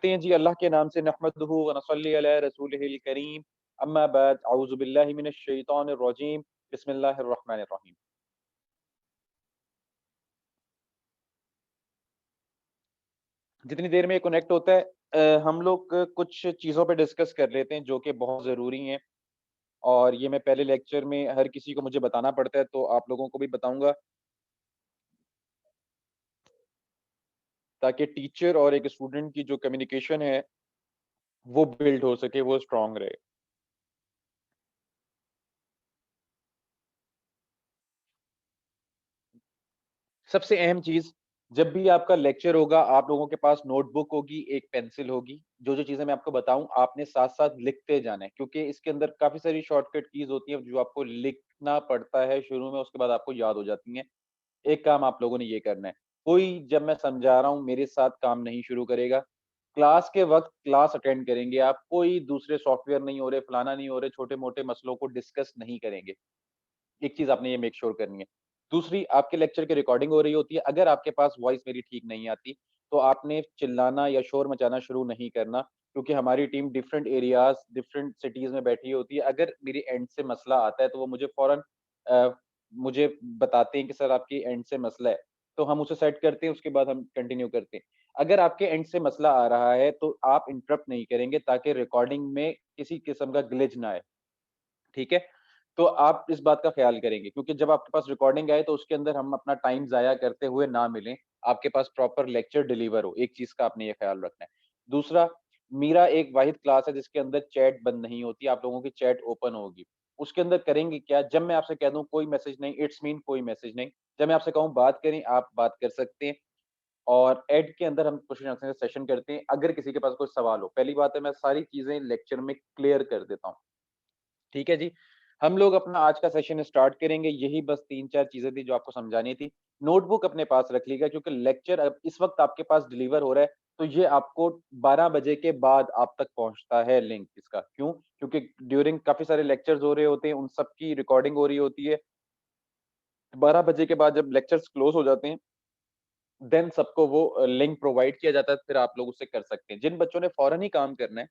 हैं जी अल्लाह के नाम से नहमदुहु व नसल्ली अला रसूलिहिल करीम अम्मा बाद अऊज़ु बिल्लाहि मिनश शैतानिर रजीम बिस्मिल्लाहिर रहमानिर रहीम। जितनी देर में ये कनेक्ट होता है हम लोग कुछ चीज़ों पे डिस्कस कर लेते हैं जो कि बहुत ज़रूरी हैं और ये मैं पहले लेक्चर में हर किसी को मुझे बताना पड़ता है तो आप लोगों को भी बताऊँगा ताकि टीचर और एक स्टूडेंट की जो कम्युनिकेशन है वो बिल्ड हो सके, वो स्ट्रॉन्ग रहे। सबसे अहम चीज़, जब भी आपका लेक्चर होगा, आप लोगों के पास नोटबुक होगी, एक पेंसिल होगी। जो-जो चीज़ें मैं आपको बताऊँ, आपने साथ-साथ लिखते जाना है क्योंकि इसके अंदर काफ़ी सारी शॉर्टकट कीज़ होती हैं, जो आपको लिखना पड़ता है शुरू में, उसके बाद आपको याद हो जाती हैं। एक काम आप लोगों ने ये करना है, कोई जब मैं समझा रहा हूँ, मेरे साथ काम नहीं शुरू करेगा। क्लास के वक़्त क्लास अटेंड करेंगे आप, कोई दूसरे सॉफ्टवेयर नहीं हो रहे, फलाना नहीं हो रहे, छोटे-मोटे मसलों को डिस्कस नहीं करेंगे। एक चीज़ आपने ये मेक श्योर करनी है। दूसरी आपके लेक्चर की रिकॉर्डिंग हो रही होती है, अगर आपके पास वॉइस मेरी ठीक नहीं आती, तो आपने चिल्लाना या शोर मचाना शुरू नहीं करना, क्योंकि हमारी team different areas, different cities में बैठी होती है। अगर मेरी एंड से मसला आता है, तो वो मुझे फ़ौरन मुझे बताते हैं कि सर आपकी एंड से मसला है, तो हम उसे सेट करते हैं, उसके बाद हम कंटिन्यू करते हैं। अगर आपके एंड से मसला आ रहा है, तो आप इंटरप्ट नहीं करेंगे ताकि रिकॉर्डिंग में किसी किस्म का ग्लिच ना आए। ठीक है? तो आप इस बात का ख़्याल करेंगे क्योंकि जब आपके पास रिकॉर्डिंग आए तो उसके अंदर हम अपना टाइम ज़ाया करते हुए ना मिलें, आपके पास प्रॉपर लेक्चर डिलीवर हो, एक चीज़ का आपने ये ख़्याल रखना है। दूसरा, मेरा एक वाहिद क्लास है जिसके अंदर चैट बंद नहीं होती, आप लोगों की चैट ओपन होगी। उसके अंदर करेंगे क्या, जब मैं आपसे कह दूँ कोई मैसेज नहीं, इट्स मीन कोई मैसेज नहीं। जब मैं आपसे कहूँ बात करें, आप बात कर सकते हैं और ऐड के अंदर हम क्वेश्चन आंसर का सेशन करते हैं, अगर किसी के पास कोई सवाल हो। पहली बात है मैं सारी चीज़ें लेक्चर में क्लियर कर देता हूँ। ठीक है जी। हम लोग अपना आज का सेशन स्टार्ट करेंगे, यही बस 3-4 चीज़ें थी जो आपको समझानी थी। नोटबुक अपने पास रख लीजिएगा क्योंकि लेक्चर अब इस वक़्त आपके पास डिलीवर हो रहा है, तो ये आपको 12 बजे के बाद आप तक पहुँचता है लिंक इसका। क्यों? क्योंकि ड्यूरिंग काफ़ी सारे लेक्चर्स हो रहे होते हैं, उन सब की रिकॉर्डिंग हो रही होती है। 12 बजे के बाद जब लेक्चर्स क्लोज़ हो जाते हैं, देन सबको वो लिंक प्रोवाइड किया जाता है, फिर आप लोग उससे कर सकते हैं। जिन बच्चों ने फ़ौरन ही काम करना है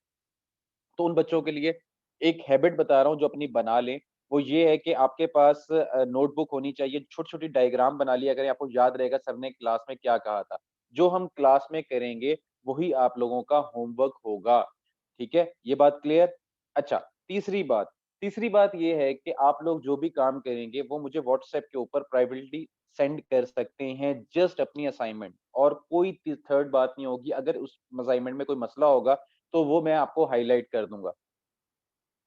तो उन बच्चों के लिए एक हैबिट बता रहा हूँ जो अपनी बना लें, वो ये है कि आपके पास नोटबुक होनी चाहिए, छोटी-छोटी डायग्राम बना लिया करें, आपको याद रहेगा सर ने क्लास में क्या कहा था। जो हम क्लास में करेंगे, वही आप लोगों का होमवर्क होगा, ठीक है? ये बात क्लियर? अच्छा, तीसरी बात ये है कि आप लोग जो भी काम करेंगे, वो मुझे व्हाट्सएप के ऊपर प्राइवेटली सेंड कर सकते हैं, जस्ट अपनी असाइनमेंट और कोई ती थर्ड बात नहीं होगी, अगर उस असाइनमेंट में कोई मसला होगा, तो वो मैं आपको हाइलाइट कर दूँगा।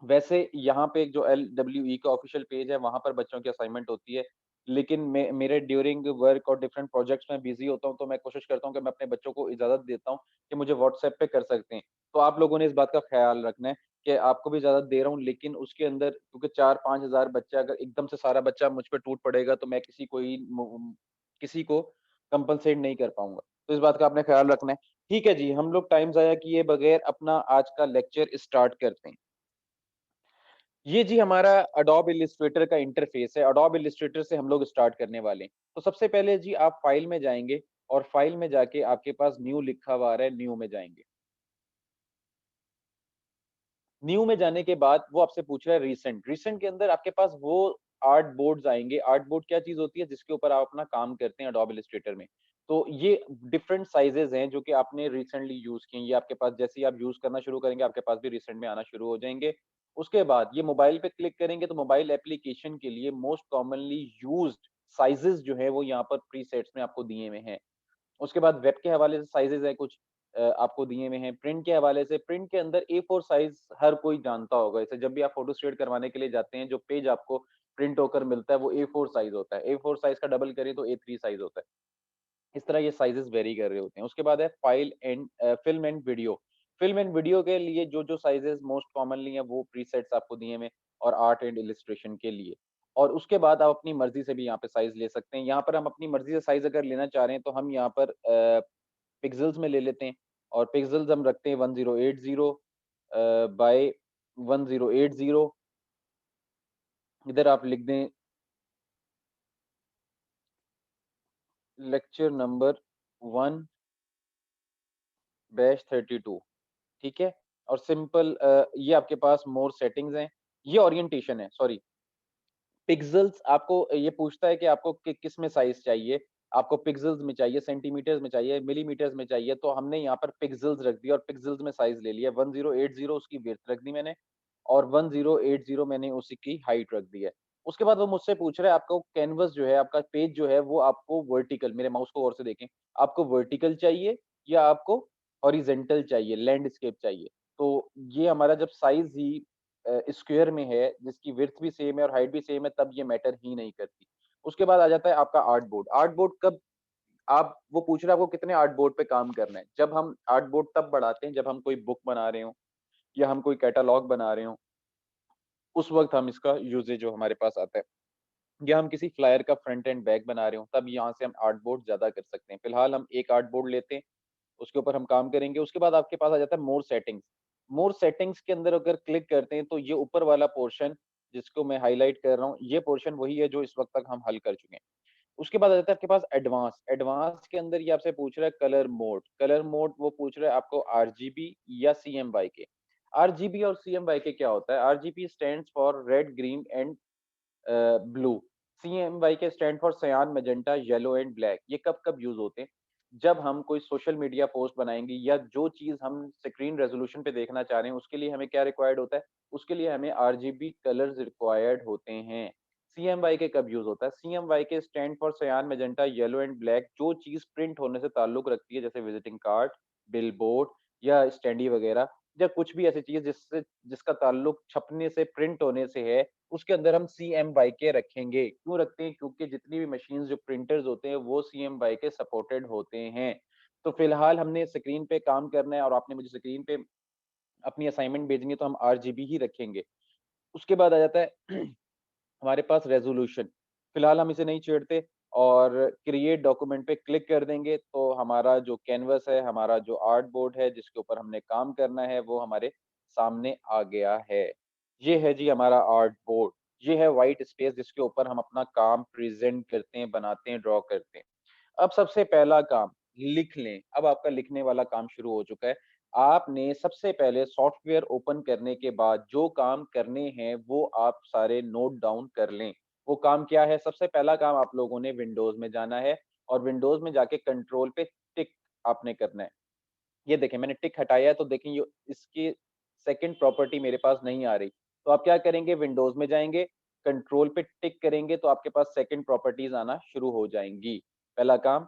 वैसे यहाँ पे एक जो एलडब्ल्यूई का ऑफ़िशियल पेज है, वहाँ पर बच्चों की असाइनमेंट होती है। लेकिन मेरे ड्यूरिंग वर्क और डिफरेंट प्रोजेक्ट्स में बिज़ी होता हूँ, तो मैं कोशिश करता हूँ कि मैं अपने बच्चों को इजाज़त देता हूँ कि मुझे व्हाट्सएप पे कर सकते हैं। तो आप लोगों ने इस बात का ख़्याल रखना है कि आपको भी इजाज़त दे रहा हूँ, लेकिन उसके अंदर क्योंकि 4-5 हज़ार बच्चा अगर एकदम से सारा बच्चा मुझ पे टूट पड़ेगा, तो मैं किसी को कंपनसेट नहीं कर पाऊँगा। तो इस बात का आपने ख़्याल रखना है। ठीक है जी, हम लोग टाइम ज़ाया किए बगैर अपना आज का लेक्चर स्टार्ट करते हैं। ये जी हमारा एडोब इलस्ट्रेटर का इंटरफ़ेस है। एडोब इलस्ट्रेटर से हम लोग स्टार्ट करने वाले हैं। तो सबसे पहले जी आप फ़ाइल में जाएँगे और फ़ाइल में जाके आपके पास न्यू लिखा हुआ आ रहा है, न्यू में जाएँगे। न्यू में जाने के बाद वो आपसे पूछ रहा है रिसेंट। रिसेंट के अंदर आपके पास वो आर्ट बोर्ड्स आएँगे। आर्ट बोर्ड क्या चीज़ होती है? जिसके ऊपर आप अपना काम करते हैं एडोब इलस्ट्रेटर में। तो ये डिफरेंट साइज़ेज़ हैं जो कि आपने रिसेंटली यूज़ किए हैं। ये आपके पास जैसे ही आप यूज़ करना शुरू करेंगे, आपके पास भी रिसेंट में आना शुरू हो जाएँगे। उसके बाद ये मोबाइल पे क्लिक करेंगे तो मोबाइल एप्लीकेशन के लिए मोस्ट कॉमनली यूज़्ड साइज़ेज़ जो है वो यहाँ पर प्रीसेट्स में आपको दिए हुए हैं। उसके बाद वेब के हवाले से साइज़ेज़ हैं कुछ आपको दिए हुए हैं। प्रिंट के हवाले से प्रिंट के अंदर ए4 साइज़ हर कोई जानता होगा। जैसे जब भी आप फ़ोटोस्टेट करवाने के लिए जाते हैं, जो पेज आपको प्रिंट होकर मिलता है, वो ए4 साइज़ होता है। ए4 साइज़ का डबल करें तो ए3 साइज़ होता है। इस तरह ये साइज़ेज़ वेरी कर रहे होते हैं। उसके बाद है film and video. Film and video के लिए जो-जो साइज़ेज़ मोस्ट कॉमनली हैं, वो प्रीसेट्स आपको दिए हुए हैं और आर्ट एंड इलस्ट्रेशन के लिए। और उसके बाद आप अपनी मर्ज़ी से भी यहाँ पे साइज़ ले सकते हैं। यहाँ पर हम अपनी मर्ज़ी से साइज़ अगर लेना चाह रहे हैं, तो हम यहाँ पर पिक्सेल्स में ले लेते हैं और पिक्सेल्स हम रखते हैं 1080 बाय 1080। इधर आप लिख दें लेक्चर नंबर 1 बैच 32, ठीक है? और सिंपल ये आपके पास मोर सेटिंग्स हैं, ये ओरिएंटेशन है, सॉरी। पिक्सेल्स आपको ये पूछता है कि आपको किस में साइज़ चाहिए, आपको पिक्सेल्स में चाहिए, सेंटीमीटर्स में चाहिए, मिलीमीटर्स में चाहिए, तो हमने यहाँ पर पिक्सेल्स रख दिया और पिक्सेल्स में साइज़ ले लिया। 1080 उसकी विड्थ रख दी मैंने और 1080 मैंने उसी की हाइट रख दी है। उसके बाद वो मुझसे पूछ रहा है आपको कैनवास जो है, आपका पेज जो है वो आपको वर्टिकल, मेरे माउस को गौर से देखें, आपको वर्टिकल चाहिए या आपको हॉरिज़ॉन्टल चाहिए, लैंडस्केप चाहिए? तो ये हमारा जब साइज़ ही स्क्वायर में है, जिसकी विड्थ भी सेम है और हाइट भी सेम है, तब ये मैटर ही नहीं करती। उसके बाद आ जाता है आपका आर्टबोर्ड। आर्टबोर्ड कब आप वो पूछ रहा है आपको कितने आर्टबोर्ड पे काम करना है। जब हम आर्टबोर्ड तब बढ़ाते हैं जब हम कोई बुक बना रहे हों या हम कोई कैटलॉग बना रहे हों, उस वक़्त हम इसका यूसेज जो हमारे पास आता है। या हम किसी फ्लायर का फ्रंट एंड बैक बना रहे हों, तब यहाँ से हम आर्टबोर्ड ज़्यादा कर सकते हैं। फिलहाल हम एक आर्टबोर्ड लेते हैं, उसके ऊपर हम काम करेंगे। उसके बाद आपके पास आ जाता है मोर सेटिंग्स। मोर सेटिंग्स के अंदर अगर क्लिक करते हैं तो ये ऊपर वाला पोर्शन जिसको मैं हाइलाइट कर रहा हूँ, ये पोर्शन वही है जो इस वक़्त तक हम हल कर चुके हैं। उसके बाद आ जाता है आपके पास एडवांस। एडवांस के अंदर ये आपसे पूछ रहा है कलर मोड। कलर मोड वो पूछ रहा है आपको आरजीबी या सीएमवाईके। आरजीबी और सीएमवाईके क्या होता है? RGB stands for red, green and blue. CMYK stand for cyan, magenta, yellow and black. ये कब-कब यूज़ होते हैं? जब हम कोई सोशल मीडिया पोस्ट बनाएँगे या जो चीज़ हम स्क्रीन रेज़ोल्यूशन पे देखना चाह रहे हैं, उसके लिए हमें क्या रिक्वायर्ड होता है? उसके लिए हमें आरजीबी कलर्स रिक्वायर्ड होते हैं। सीएमवाईके कब यूज़ होता है? CMYK stand for cyan, magenta, yellow and black. जो चीज़ प्रिंट होने से ताल्लुक रखती है, जैसे विजिटिंग कार्ड, बिलबोर्ड या स्टैंडी वगैरह, या कुछ भी ऐसी चीज़ जिसका ताल्लुक छपने से, प्रिंट होने से है, उसके अंदर हम सीएमवाईके रखेंगे। क्यों रखते हैं? क्योंकि जितनी भी मशीन्स जो प्रिंटर्स होते हैं वो सीएमवाईके सपोर्टेड होते हैं। तो फिलहाल हमने स्क्रीन पे काम करना है और आपने मुझे स्क्रीन पे अपनी असाइनमेंट भेजनी है तो हम आरजीबी ही रखेंगे। उसके बाद आ जाता है हमारे पास रेज़ोल्यूशन। फिलहाल हम इसे नहीं छेड़ते और क्रिएट डॉक्यूमेंट पे क्लिक कर देंगे तो हमारा जो कैनवास है, हमारा जो आर्ट बोर्ड है जिसके ऊपर हमने काम करना है वो हमारे सामने आ गया है। ये है जी हमारा आर्ट बोर्ड। ये है व्हाइट स्पेस जिसके ऊपर हम अपना काम प्रेज़ेंट करते हैं, बनाते हैं, ड्रॉ करते हैं। अब सबसे पहला काम लिख लें। अब आपका लिखने वाला काम शुरू हो चुका है। आपने सबसे पहले सॉफ्टवेयर ओपन करने के बाद जो काम करने हैं वो आप सारे नोट डाउन कर लें। वो काम क्या है? सबसे पहला काम आप लोगों ने विंडोज़ में जाना है और विंडोज़ में जाके कंट्रोल पे टिक आपने करना है। ये देखें मैंने टिक हटाया है तो देखें ये इसकी सेकंड प्रॉपर्टी मेरे पास नहीं आ रही। तो आप क्या करेंगे विंडोज़ में जाएँगे, कंट्रोल पे टिक करेंगे तो आपके पास सेकंड प्रॉपर्टीज़ आना शुरू हो जाएँगी। पहला काम,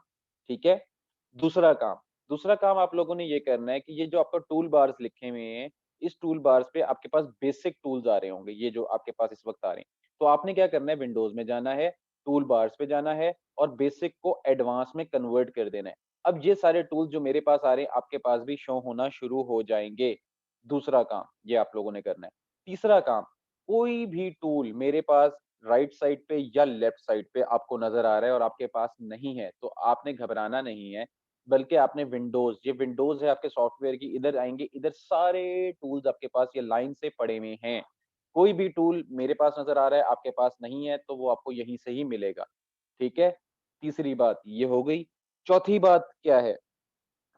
ठीक है? दूसरा काम, दूसरा काम आप लोगों ने ये करना है कि ये जो आपका टूल बार्स लिखे हुए हैं, इस टूल बार्स पे आपके पास बेसिक टूल्स आ रहे होंगे, ये जो आपके पास इस वक़्त आ रहे हैं। तो आपने क्या करना है विंडोज़ में जाना है, टूल बार्स पे जाना है और बेसिक को एडवांस में कन्वर्ट कर देना है। अब ये सारे टूल्स जो मेरे पास आ रहे हैं, आपके पास भी शो होना शुरू हो जाएँगे। दूसरा काम, ये आप लोगों ने करना है। तीसरा काम, कोई भी टूल मेरे पास राइट साइड पे या लेफ्ट साइड पे आपको नज़र आ रहा है और आपके पास नहीं है, तो आपने घबराना नहीं है, बल्कि आपने विंडोज़ ये विंडोज़ है आपके सॉफ्टवेयर की, इधर आएँगे, इधर सारे टूल्स आपके पास ये लाइन से पड़े हुए हैं। कोई भी टूल मेरे पास नज़र आ रहा है, आपके पास नहीं है, तो वो आपको यहीं से ही मिलेगा। ठीक है? तीसरी बात ये हो गई। चौथी बात क्या है?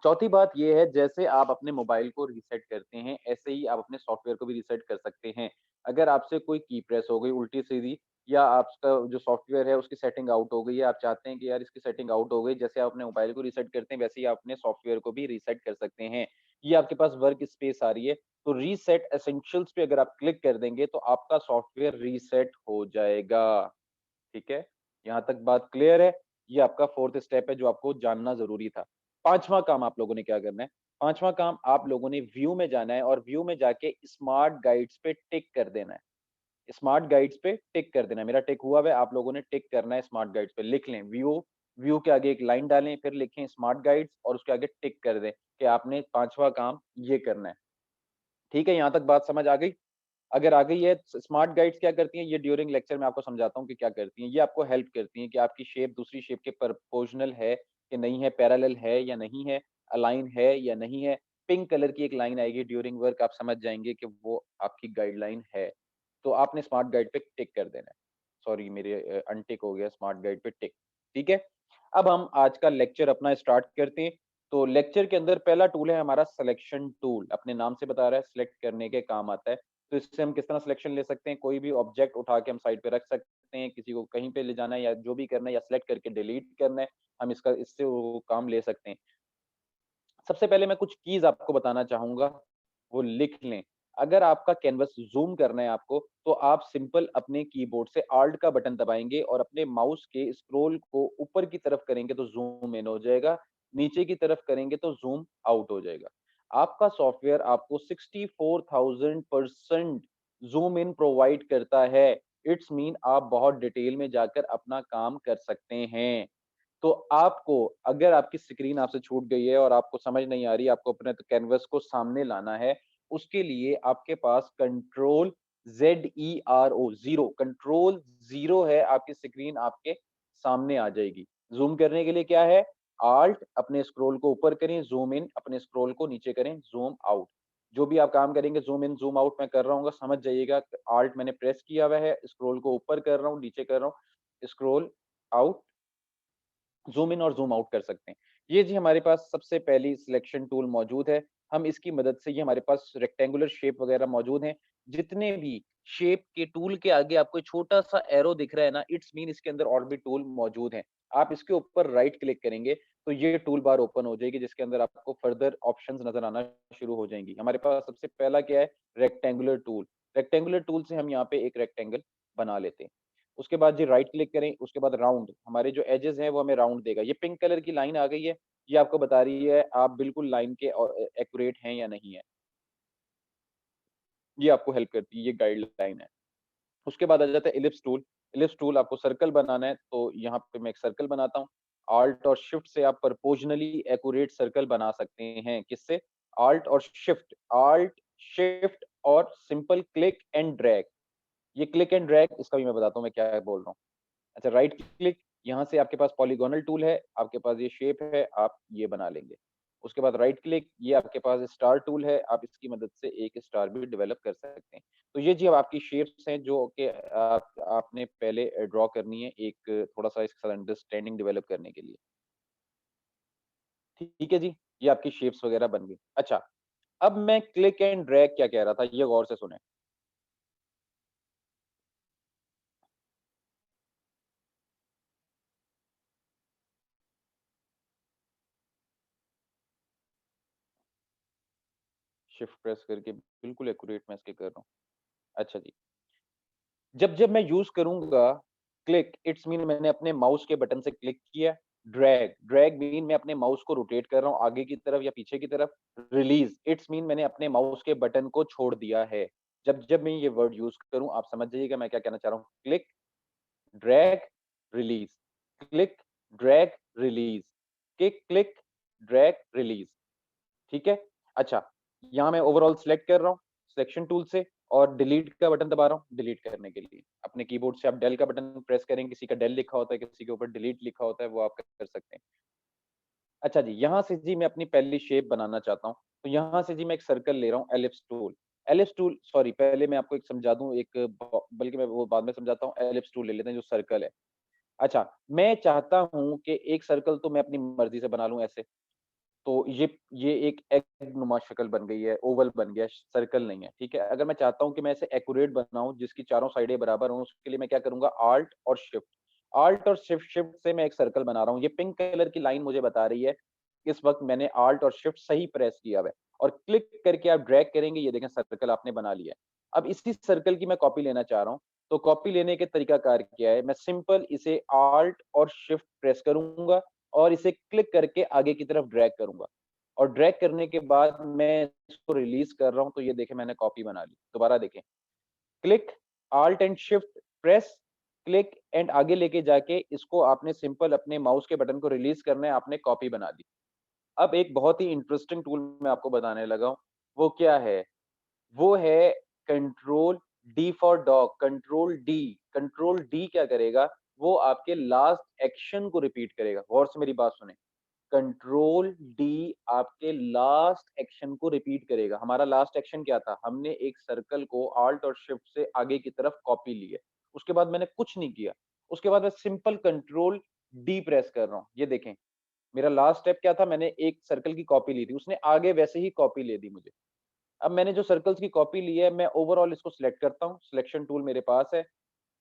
चौथी बात ये है जैसे आप अपने मोबाइल को रीसेट करते हैं, ऐसे ही आप अपने सॉफ्टवेयर को भी रीसेट कर सकते हैं। अगर आपसे कोई की प्रेस हो गई उल्टी-सीधी या आपका जो सॉफ्टवेयर है उसकी सेटिंग आउट हो गई है, आप चाहते हैं कि यार इसकी सेटिंग आउट हो गई, जैसे आप अपने मोबाइल को रीसेट करते हैं वैसे ही आप अपने सॉफ्टवेयर को भी रीसेट कर सकते हैं। ये आपके पास वर्क स्पेस आ रही है, तो रीसेट एसेंशियल्स पे अगर आप क्लिक कर देंगे तो आपका सॉफ्टवेयर रीसेट हो जाएगा। ठीक है? यहाँ तक बात क्लियर है? ये आपका 4th स्टेप है जो आपको जानना ज़रूरी था। 5वाँ काम आप लोगों ने क्या करना है? 5वाँ काम आप लोगों ने व्यू में जाना है और व्यू में जाके स्मार्ट गाइड्स पे टिक कर देना है। स्मार्ट गाइड्स पे टिक कर देना है। मेरा टिक हुआ हुआ है, आप लोगों ने टिक करना है स्मार्ट गाइड्स पे। लिख लें व्यू, व्यू के आगे एक लाइन डालें, फिर लिखें स्मार्ट गाइड्स और उसके आगे टिक कर दें कि आपने 5वाँ काम ये करना है। ठीक है? यहाँ तक बात समझ आ गई? अगर आ गई है स्मार्ट गाइड्स क्या करती हैं, ये ड्यूरिंग लेक्चर मैं आपको समझाता हूँ कि क्या करती हैं। ये आपको हेल्प करती हैं कि आपकी शेप दूसरी शेप के प्रोपोर्शनल है कि नहीं है, पैरेलल है या नहीं है, अलाइन है या नहीं है। पिंक कलर की एक लाइन आएगी ड्यूरिंग वर्क आप समझ जाएँगे कि वो आपकी गाइडलाइन है। तो आपने स्मार्ट गाइड पे टिक कर देना है। सॉरी मेरे अनटिक हो गया स्मार्ट गाइड पे टिक, ठीक है? अब हम आज का लेक्चर अपना स्टार्ट करते हैं। तो लेक्चर के अंदर पहला टूल है हमारा सिलेक्शन टूल, अपने नाम से बता रहा है सिलेक्ट करने के काम आता है। तो इससे हम किस तरह सिलेक्शन ले सकते हैं, कोई भी ऑब्जेक्ट उठा के हम साइड पे रख सकते हैं, किसी को कहीं पे ले जाना है या जो भी करना है या सिलेक्ट करके डिलीट करना है, हम इससे वो काम ले सकते हैं। सबसे पहले मैं कुछ कीज़ आपको बताना चाहूँगा, वो लिख लें। अगर आपका कैनवास ज़ूम करना है आपको, तो आप सिंपल अपने कीबोर्ड से Alt का बटन दबाएँगे और अपने माउस के स्क्रॉल को ऊपर की तरफ करेंगे तो ज़ूम इन हो जाएगा, नीचे की तरफ करेंगे तो ज़ूम आउट हो जाएगा। आपका सॉफ्टवेयर आपको 64,000% ज़ूम इन प्रोवाइड करता है। इट्स मीन आप बहुत डिटेल में जाकर अपना काम कर सकते हैं। तो आपको अगर आपकी स्क्रीन आपसे छूट गई है और आपको समझ नहीं आ रही, आपको अपने कैनवास को सामने लाना है, उसके लिए आपके पास control ZERO zero control zero है, आपकी स्क्रीन आपके सामने आ जाएगी। ज़ूम करने के लिए क्या है? ऑल्ट अपने स्क्रॉल को ऊपर करें, ज़ूम इन अपने स्क्रॉल को नीचे करें, ज़ूम आउट। जो भी आप काम करेंगे ज़ूम इन, ज़ूम आउट मैं कर रहा हूँगा, समझ जाइएगा। ऑल्ट मैंने प्रेस किया हुआ है, स्क्रॉल को ऊपर कर रहा हूँ, नीचे कर रहा हूँ, स्क्रॉल आउट, ज़ूम इन और ज़ूम आउट कर सकते हैं। ये जी हमारे पास सबसे पहली सिलेक्शन टूल मौजूद है। हम इसकी मदद से ये हमारे पास रेक्टेंगुलर शेप वगैरह मौजूद हैं। जितने भी शेप के टूल के आगे आपको छोटा-सा एरो दिख रहा है ना, इट्स मीन इसके अंदर और भी टूल मौजूद हैं। आप इसके ऊपर राइट क्लिक करेंगे, तो ये टूल बार ओपन हो जाएगी जिसके अंदर आपको फर्दर ऑप्शंस नज़र आना शुरू हो जाएँगी। हमारे पास सबसे पहला क्या है? Rectangular tool. रेक्टेंगुलर टूल से हम यहाँ पे एक रेक्टेंगल बना लेते हैं। उसके बाद जी राइट क्लिक करें, उसके बाद राउंड, हमारे जो एजेस हैं वो हमें राउंड देगा। ये पिंक कलर की लाइन आ गई है, ये आपको बता रही है आप बिल्कुल लाइन के एक्यूरेट हैं या नहीं है। ये आपको हेल्प करती है, ये गाइडलाइन है। उसके बाद आ जाता है इलिप्स टूल। इलिप्स टूल आपको सर्कल बनाना है, तो यहाँ पे मैं एक सर्कल बनाता हूँ। ऑल्ट और शिफ्ट से आप प्रोपोर्शनली एक्यूरेट सर्कल बना सकते हैं। किससे? ऑल्ट, शिफ्ट और सिंपल क्लिक एंड ड्रैग। ये क्लिक एंड ड्रैग इसका भी मैं बताता हूँ मैं क्या बोल रहा हूँ। अच्छा राइट क्लिक, यहाँ से आपके पास पॉलीगोनल टूल है, आपके पास ये शेप है, आप ये बना लेंगे। उसके बाद राइट क्लिक, ये आपके पास स्टार टूल है, आप इसकी मदद से एक स्टार भी डेवलप कर सकते हैं। तो ये जी अब आपकी शेप्स हैं जो कि आपने पहले ड्रॉ करनी है एक थोड़ा-सा इसके साथ अंडरस्टैंडिंग डेवलप करने के लिए। ठीक है जी, ये आपकी शेप्स वगैरह बन गई। अच्छा, अब मैं क्लिक एंड ड्रैग क्या कह रहा था, ये गौर से सुनें। शिफ्ट प्रेस करके बिल्कुल एक्यूरेट मैं इसके कर रहा हूँ। अच्छा जी। जब-जब मैं यूज़ करूँगा क्लिक, इट्स मीन मैंने अपने माउस के बटन से क्लिक किया, ड्रैग मीन मैं अपने माउस को रोटेट कर रहा हूँ आगे की तरफ या पीछे की तरफ, रिलीज़ इट्स मीन मैंने अपने माउस के बटन को छोड़ दिया है। जब-जब मैं ये वर्ड यूज़ करूँ, आप समझ जाइएगा मैं क्या कहना चाह रहा हूँ। Click, drag, release, click, drag, release, click, drag, release. ठीक है? अच्छा, यहाँ मैं ओवरऑल सिलेक्ट कर रहा हूँ, सिलेक्शन टूल से और डिलीट का बटन दबा रहा हूँ, डिलीट करने के लिए। अपने कीबोर्ड से आप डेल का बटन प्रेस करेंगे, किसी का डेल लिखा होता है, किसी के ऊपर डिलीट लिखा होता है, वो आप कर सकते हैं। अच्छा जी, यहाँ से जी मैं अपनी पहली शेप बनाना चाहता हूँ, तो यहाँ से जी मैं एक सर्कल ले रहा हूँ ellipse tool. Ellipse tool sorry पहले मैं आपको एक समझा दूँ एक ब बल्कि मैं वो बाद में समझाता हूँ, एलिप्स टूल ले लेते हैं जो सर्कल है। अच्छा, मैं चाहता हूँ कि एक सर्कल तो मैं अपनी मर्ज़ी से बना लूँ ऐसे। तो ये एक एग नुमा शक्ल बन गई है, ओवल बन गया, सर्कल नहीं है, ठीक है? अगर मैं चाहता हूँ कि मैं इसे एक्यूरेट बनाऊँ जिसकी चारों साइडें बराबर हों, उसके लिए मैं क्या करूँगा ऑल्ट और शिफ्ट। ऑल्ट और शिफ्ट से मैं एक सर्कल बना रहा हूँ। ये पिंक कलर की लाइन मुझे बता रही है, इस वक़्त मैंने ऑल्ट और शिफ्ट सही प्रेस किया हुआ है और क्लिक करके आप ड्रैग करेंगे, ये देखें सर्कल आपने बना लिया है। अब इसी सर्कल की मैं कॉपी लेना चाह रहा हूँ, तो कॉपी लेने के तरीकाकार क्या है? मैं सिंपल इसे ऑल्ट और शिफ्ट प्रेस करूँगा और इसे क्लिक करके आगे की तरफ ड्रैग करूँगा। और ड्रैग करने के बाद मैं इसको रिलीज़ कर रहा हूँ, तो ये देखें मैंने कॉपी बना ली। दोबारा देखें, click, alt and shift press, click and आगे लेके जाके इसको आपने सिंपल अपने माउस के बटन को रिलीज़ करना है, आपने कॉपी बना ली। अब एक बहुत ही इंटरेस्टिंग टूल मैं आपको बताने लगा हूँ, वो क्या है? वो है control D for dog, control D क्या करेगा? वो आपके लास्ट एक्शन को रिपीट करेगा। गौर से मेरी बात सुनें। कंट्रोल डी आपके लास्ट एक्शन को रिपीट करेगा। हमारा लास्ट एक्शन क्या था? हमने एक सर्कल को ऑल्ट और शिफ्ट से आगे की तरफ कॉपी ली है। उसके बाद मैंने कुछ नहीं किया। उसके बाद मैं सिंपल कंट्रोल डी प्रेस कर रहा हूँ। ये देखें, मेरा लास्ट स्टेप क्या था, मैंने एक सर्कल की कॉपी ली थी, उसने आगे वैसे ही कॉपी ले दी मुझे। अब मैंने जो सर्कल्स की कॉपी ली है, मैं ओवरऑल इसको सिलेक्ट करता हूँ, सिलेक्शन टूल मेरे पास है।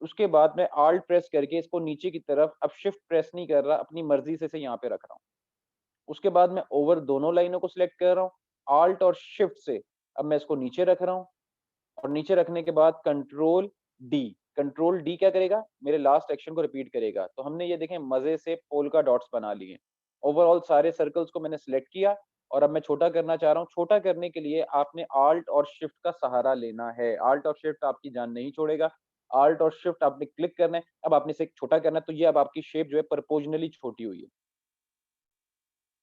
उसके बाद मैं ऑल्ट प्रेस करके इसको नीचे की तरफ, अब शिफ्ट प्रेस नहीं कर रहा, अपनी मर्ज़ी से इसे यहाँ पे रख रहा हूँ। उसके बाद मैं ओवर दोनों लाइनों को सिलेक्ट कर रहा हूँ, ऑल्ट और शिफ्ट से अब मैं इसको नीचे रख रहा हूँ और नीचे रखने के बाद कंट्रोल डी क्या करेगा? मेरे लास्ट एक्शन को रिपीट करेगा। तो हमने ये देखें मज़े से पोल्का डॉट्स बना लिए। ओवरऑल सारे सर्कल्स को मैंने सिलेक्ट किया और अब मैं छोटा करना चाह रहा हूँ। छोटा करने के लिए आपने ऑल्ट और शिफ्ट का सहारा लेना है। ऑल्ट और शिफ्ट आपकी जान नहीं छोड़ेगा। ऑल्ट और शिफ्ट आपने क्लिक करना है। अब आपने इसे छोटा करना है, तो ये अब आपकी शेप जो है प्रोपोर्शनली छोटी हुई है।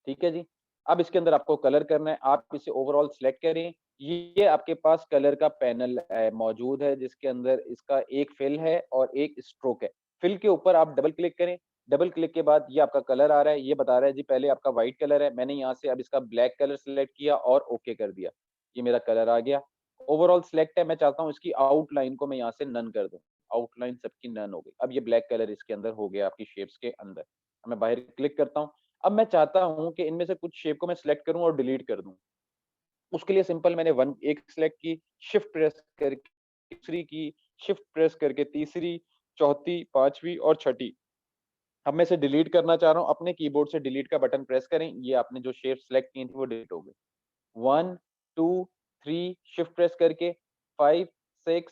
ठीक है जी। अब इसके अंदर आपको कलर करना है, आप इसे ओवरऑल सिलेक्ट करें। ये आपके पास कलर का पैनल मौजूद है जिसके अंदर इसका एक फिल है और एक स्ट्रोक है। फिल के ऊपर आप डबल क्लिक करें, डबल क्लिक के बाद ये आपका कलर आ रहा है, ये बता रहा है जी पहले आपका व्हाइट कलर है, मैंने यहाँ से अब इसका ब्लैक कलर सिलेक्ट किया और ओके कर दिया। ये मेरा कलर आ गया। ओवरऑल सिलेक्ट है, मैं चाहता हूँ इसकी आउटलाइन को मैं यहाँ से नन कर दूँ। आउटलाइन सबकी नन हो गई। अब ये ब्लैक कलर इसके अंदर हो गया आपकी शेप्स के अंदर। अब मैं बाहर क्लिक करता हूँ। अब मैं चाहता हूँ कि इनमें से कुछ शेप को मैं सिलेक्ट करूँ और डिलीट कर दूँ। उसके लिए सिंपल मैंने वन एक सिलेक्ट की, शिफ्ट प्रेस करके दूसरी की, शिफ्ट प्रेस करके तीसरी, चौथी, 5वीं और छठी। अब मैं इसे डिलीट करना चाह रहा हूँ, अपने कीबोर्ड से डिलीट का बटन प्रेस करें, ये आपने जो शेप सिलेक्ट की थी वो डिलीट हो गई। 1, 2, 3 शिफ्ट प्रेस करके 5, 6,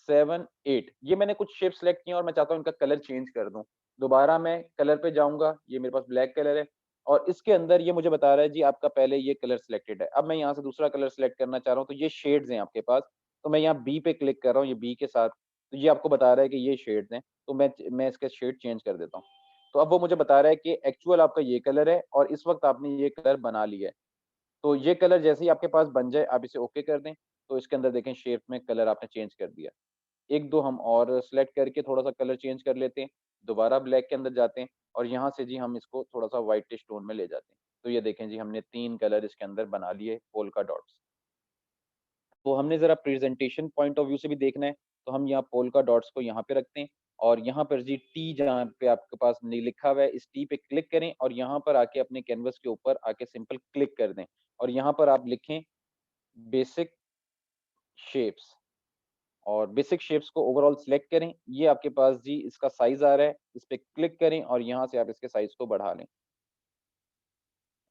7, 8 ये मैंने कुछ शेप सिलेक्ट किए और मैं चाहता हूँ इनका कलर चेंज कर दूँ। दोबारा मैं कलर पे जाऊँगा, ये मेरे पास ब्लैक कलर है और इसके अंदर ये मुझे बता रहा है जी आपका पहले ये कलर सिलेक्टेड है। अब मैं यहाँ से दूसरा कलर सिलेक्ट करना चाह रहा हूँ, तो ये शेड्स हैं आपके पास, तो मैं यहाँ बी पे क्लिक कर रहा हूँ, ये बी के साथ, तो ये आपको बता रहा है कि ये शेड्स हैं, तो मैं इसके शेड चेंज कर देता हूँ। तो अब वो मुझे बता रहा है कि एक्चुअल आपका ये कलर है और इस वक़्त आपने ये कलर बना लिया है। तो ये कलर जैसे ही आपके पास बन जाए, आप इसे ओके कर दें, तो इसके अंदर देखें शेप में कलर आपने चेंज कर दिया। 1-2 हम और सेलेक्ट करके थोड़ा-सा कलर चेंज कर लेते हैं, दोबारा ब्लैक के अंदर जाते हैं और यहाँ से जी हम इसको थोड़ा-सा व्हाइटिश टोन में ले जाते हैं। तो ये देखें जी हमने 3 कलर इसके अंदर बना लिए पोल्का डॉट्स। तो हमने ज़रा प्रेज़ेंटेशन पॉइंट ऑफ व्यू से भी देखना है, तो हम यहाँ पोल्का डॉट्स को यहाँ पे रखते हैं और यहाँ पर जी टी जहाँ पे आपके पास नहीं लिखा हुआ है, इस टी पे क्लिक करें और यहाँ पर आके अपने कैनवास के ऊपर आके सिंपल क्लिक कर दें और यहाँ पर आप लिखें बेसिक शेप्स और बेसिक शेप्स को ओवरऑल सिलेक्ट करें। ये आपके पास जी इसका साइज़ आ रहा है, इस पे क्लिक करें और यहाँ से आप इसके साइज़ को बढ़ा लें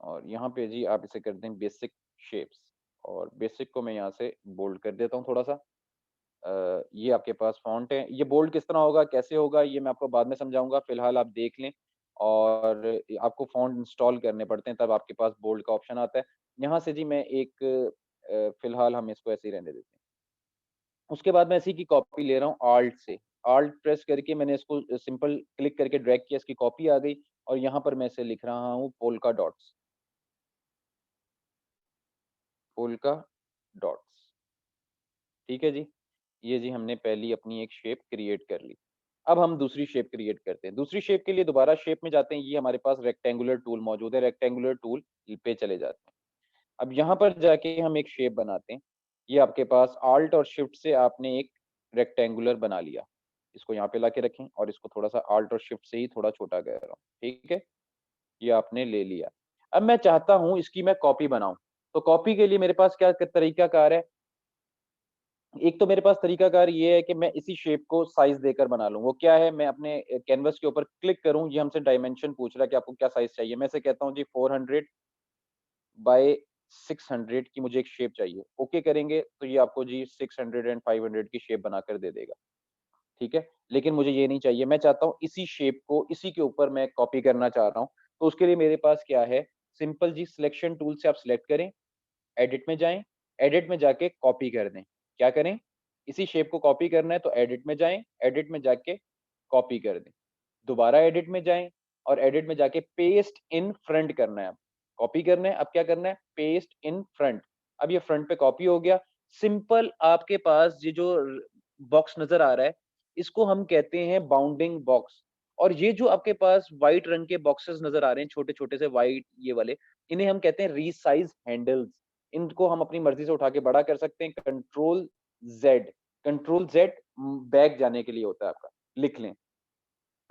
और यहाँ पे जी आप इसे कर दें बेसिक शेप्स और बेसिक को मैं यहाँ से बोल्ड कर देता हूँ थोड़ा-सा। ये आपके पास फ़ॉन्ट है। ये बोल्ड किस तरह होगा, कैसे होगा, ये मैं आपको बाद में समझाऊँगा। फ़िलहाल आप देख लें और आपको फ़ॉन्ट इंस्टॉल करने पड़ते हैं, तब आपके पास बोल्ड का ऑप्शन आता है। यहाँ से जी मैं एक फ़िलहाल हम इसको ऐसे ही रहने देते हैं। उसके बाद मैं इसी की कॉपी ले रहा हूँ ऑल्ट से। ऑल्ट प्रेस करके मैंने इसको सिंपल क्लिक करके ड्रैग किया, इसकी कॉपी आ गई और यहाँ पर मैं इसे लिख रहा हूँ पोल्का डॉट्स, पोल्का डॉट्स। ठीक है जी? ये जी हमने पहली अपनी एक शेप क्रिएट कर ली। अब हम दूसरी शेप क्रिएट करते हैं। दूसरी शेप के लिए दोबारा शेप में जाते हैं, ये हमारे पास रेक्टेंगुलर टूल मौजूद है, रेक्टेंगुलर टूल पे चले जाते हैं। अब यहाँ पर जाके हम एक शेप बनाते हैं। ये आपके पास ऑल्ट और शिफ्ट से आपने एक रेक्टेंगुलर बना लिया। इसको यहाँ पे लाके रखें और इसको थोड़ा-सा ऑल्ट और शिफ्ट से ही थोड़ा छोटा कर रहा हूँ, ठीक है? ये आपने ले लिया। अब मैं चाहता हूँ इसकी मैं कॉपी बनाऊँ। तो कॉपी के लिए मेरे पास क्या क तरीकाकार है, एक तो मेरे पास तरीकाकार ये है कि मैं इसी शेप को साइज़ देकर बना लूँ। वो क्या है, मैं अपने कैनवास के ऊपर क्लिक करूँ, ये हमसे डायमेंशन पूछ रहा है कि आपको क्या साइज़ चाहिए। मैं इसे कहता हूँ जी 400 बाय 600 की मुझे एक शेप चाहिए। ओके करेंगे तो ये आपको जी 600 एंड 500 की शेप बनाकर दे देगा। ठीक है? लेकिन मुझे ये नहीं चाहिए, मैं चाहता हूँ इसी शेप को इसी के ऊपर मैं कॉपी करना चाह रहा हूँ। तो उसके लिए मेरे पास क्या है, सिंपल जी सिलेक्शन टूल से आप सिलेक्ट करें, एडिट में जाएँ, एडिट में जाके कॉपी कर दें। क्या करें? इसी शेप को कॉपी करना है तो एडिट में जाएँ, एडिट में जाके कॉपी कर दें। दोबारा एडिट में जाएँ और एडिट में जाके पेस्ट इन फ्रंट करना है अब। कॉपी करना है, अब क्या करना है? Paste in front. अब ये फ्रंट पे कॉपी हो गया। सिंपल आपके पास ये जो बॉक्स नज़र आ रहा है, इसको हम कहते हैं बाउंडिंग बॉक्स और ये जो आपके पास व्हाइट रंग के बॉक्सेस नज़र आ रहे हैं, छोटे-छोटे से व्हाइट ये वाले, इन्हें हम कहते हैं रीसाइज़ हैंडल्स। इनको हम अपनी मर्ज़ी से उठा के बड़ा कर सकते हैं। कंट्रोल ज़ेड बैक जाने के लिए होता है आपका, लिख लें।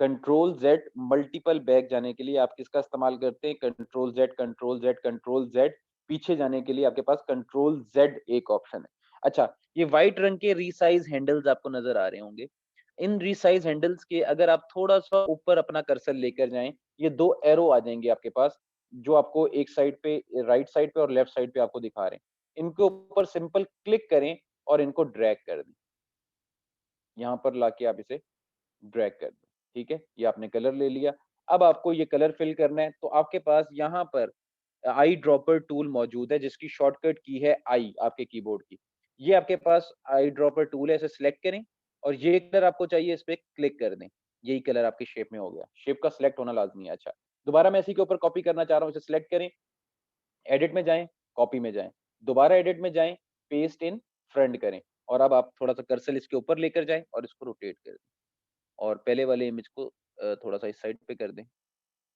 कंट्रोल जेड मल्टीपल बैक जाने के लिए आप किसका इस्तेमाल करते हैं? Control Z, control Z, control Z. पीछे जाने के लिए आपके पास कंट्रोल जेड एक ऑप्शन है। अच्छा, ये व्हाइट रंग के रीसाइज़ हैंडल्स आपको नज़र आ रहे होंगे। इन रीसाइज़ हैंडल्स के अगर आप थोड़ा-सा ऊपर अपना कर्सर लेकर जाएँ, ये 2 एरो आ जाएँगे आपके पास, जो आपको एक साइड पे राइट साइड पे और लेफ्ट साइड पे आपको दिखा रहे हैं। इनके ऊपर सिंपल क्लिक करें और इनको ड्रैग कर दें। यहाँ पर लाके आप इसे ड्रैग कर दें, ठीक है? ये आपने कलर ले लिया। अब आपको ये कलर फिल करना है, तो आपके पास यहाँ पर आई ड्रॉपर टूल मौजूद है, जिसकी शॉर्टकट की है आई आपके कीबोर्ड की। ये आपके पास आई ड्रॉपर टूल है, इसे सिलेक्ट करें और ये कलर आपको चाहिए, इस पे क्लिक कर दें। यही कलर आपकी शेप में हो गया। शेप का सिलेक्ट होना लाज़मी है। अच्छा, दोबारा मैं इसी के ऊपर कॉपी करना चाह रहा हूँ, इसे सिलेक्ट करें, एडिट में जाएँ, कॉपी में जाएँ, दोबारा एडिट में जाएँ, पेस्ट इन फ्रंट करें और अब आप थोड़ा-सा कर्सर इसके ऊपर लेकर जाएँ और इसको रोटेट कर दें और पहले वाले इमेज को थोड़ा-सा इस साइड पे कर दें।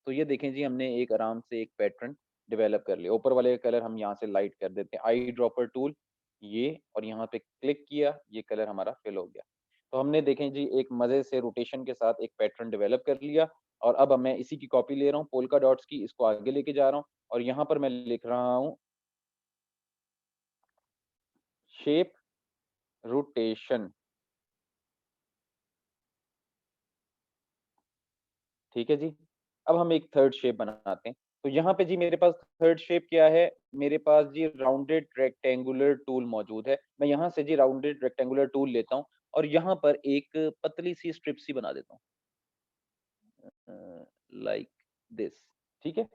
तो ये देखें जी, हमने एक आराम से एक पैटर्न डेवलप कर लिया। ऊपर वाले का कलर हम यहाँ से लाइट कर देते हैं। आई ड्रॉपर टूल ये और यहाँ पे क्लिक किया, ये कलर हमारा फिल हो गया। तो हमने देखें जी एक मज़े से रोटेशन के साथ एक पैटर्न डेवलप कर लिया और अब मैं इसी की कॉपी ले रहा हूँ पोल्का डॉट्स की, इसको आगे लेके जा रहा हूँ और यहाँ पर मैं लिख रहा हूँ शेप रोटेशन, ठीक है जी। अब हम एक थर्ड शेप बनाते हैं। तो यहाँ पे जी मेरे पास थर्ड शेप क्या है? मेरे पास जी राउंडेड रेक्टेंगुलर टूल मौजूद है। मैं यहाँ से जी राउंडेड रेक्टेंगुलर टूल लेता हूँ और यहाँ पर एक पतली-सी स्ट्रिप सी बना देता हूँ। लाइक दिस, ठीक है?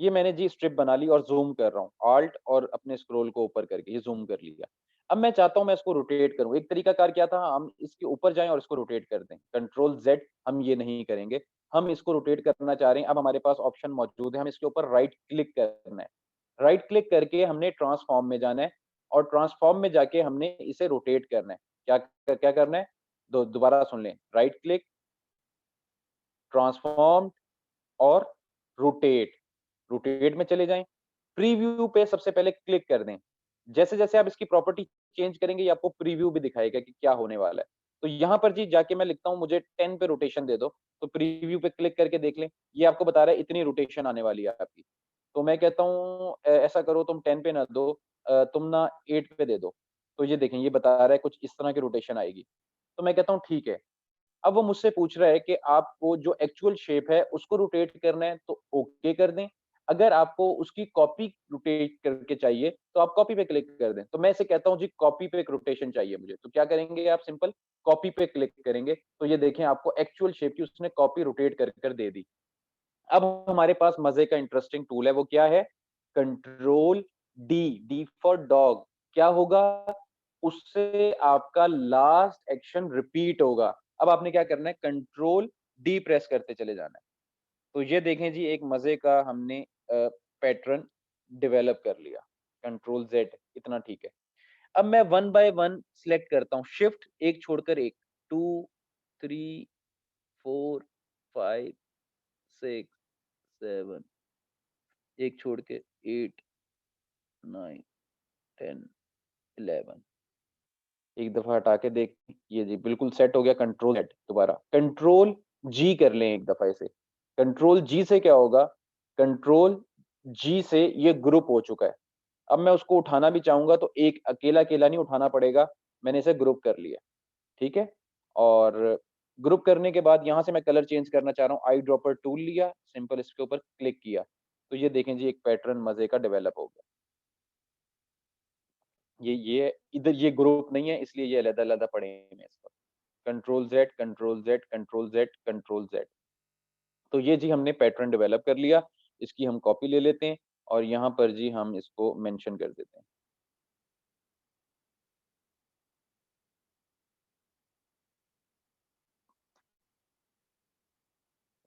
ये मैंने जी स्ट्रिप बना ली और ज़ूम कर रहा हूँ। ऑल्ट और अपने स्क्रॉल को ऊपर करके ये ज़ूम कर लिया। अब मैं चाहता हूँ मैं इसको रोटेट करूँ। एक तरीकाकार क्या था, हम इसके ऊपर जाएँ और इसको रोटेट कर दें। कंट्रोल ज़ेड हम ये नहीं करेंगे। हम इसको रोटेट करना चाह रहे हैं। अब हमारे पास ऑप्शन मौजूद है, हमें इसके ऊपर राइट क्लिक करना है। राइट क्लिक करके हमने ट्रांसफॉर्म में जाना है और ट्रांसफॉर्म में जाके हमने इसे रोटेट करना है। क्या करना है? दोबारा सुन लें। राइट क्लिक, ट्रांसफॉर्म और रोटेट। रोटेट में चले जाएँ। प्रीव्यू पे सबसे पहले क्लिक कर दें। जैसे-जैसे आप इसकी प्रॉपर्टी चेंज करेंगे, ये आपको प्रीव्यू भी दिखाएगा कि क्या होने वाला है। तो यहाँ पर जी जाके मैं लिखता हूँ मुझे 10 पे रोटेशन दे दो, तो प्रीव्यू पे क्लिक करके देख लें। ये आपको बता रहा है इतनी रोटेशन आने वाली है आपकी। तो मैं कहता हूँ ऐसा करो तुम 10 पे ना दो तुम ना 8 पे दे दो। तो ये देखें ये बता रहा है कुछ इस तरह की रोटेशन आएगी। तो मैं कहता हूँ ठीक है। अब वो मुझसे पूछ रहा है कि आपको जो एक्चुअल शेप है उसको रोटेट करना है तो ओके कर दें। अगर आपको उसकी कॉपी रोटेट करके चाहिए तो आप कॉपी पे क्लिक कर दें। तो मैं इसे कहता हूँ जी कॉपी पे एक रोटेशन चाहिए मुझे। तो क्या करेंगे आप सिंपल कॉपी पे क्लिक करेंगे। तो ये देखें आपको एक्चुअल शेप की उसने कॉपी रोटेट कर दे दी। अब हमारे पास मज़े का इंटरेस्टिंग टूल है वो क्या है? Control D, D for dog. क्या होगा? उससे आपका लास्ट एक्शन रिपीट होगा। अब आपने क्या करना है कंट्रोल डी प्रेस करते चले जाना है। तो ये देखें जी एक मज़े का हमने पैटर्न डेवलप कर लिया। कंट्रोल ज़ेड इतना ठीक है। अब मैं वन बाय वन सिलेक्ट करता हूँ, शिफ्ट एक छोड़कर एक 2, 3, 4, 5, 6, 7 एक छोड़ के 8, 9, 10, 11 एक दफ़ा हटा के देख ये जी बिल्कुल सेट हो गया कंट्रोल ज़ेड दोबारा। कंट्रोल जी कर लें एक दफ़ा इसे। कंट्रोल जी से क्या होगा? कंट्रोल जी से ये ग्रुप हो चुका है। अब मैं उसको उठाना भी चाहूँगा तो एक अकेला-अकेला नहीं उठाना पड़ेगा, मैंने इसे ग्रुप कर लिया, ठीक है? और ग्रुप करने के बाद यहाँ से मैं कलर चेंज करना चाह रहा हूँ, आई ड्रॉपर टूल लिया, सिंपल इसके ऊपर क्लिक किया। तो ये देखें जी एक पैटर्न मज़े का डेवलप हो गया। ये इधर ये ग्रुप नहीं है इसलिए ये अलग-अलग पड़े हैं इस वक़्त। Control Z, control Z, control Z, control Z. तो ये जी हमने पैटर्न डेवलप कर लिया, इसकी हम कॉपी ले लेते हैं और यहाँ पर जी हम इसको मेंशन कर देते हैं।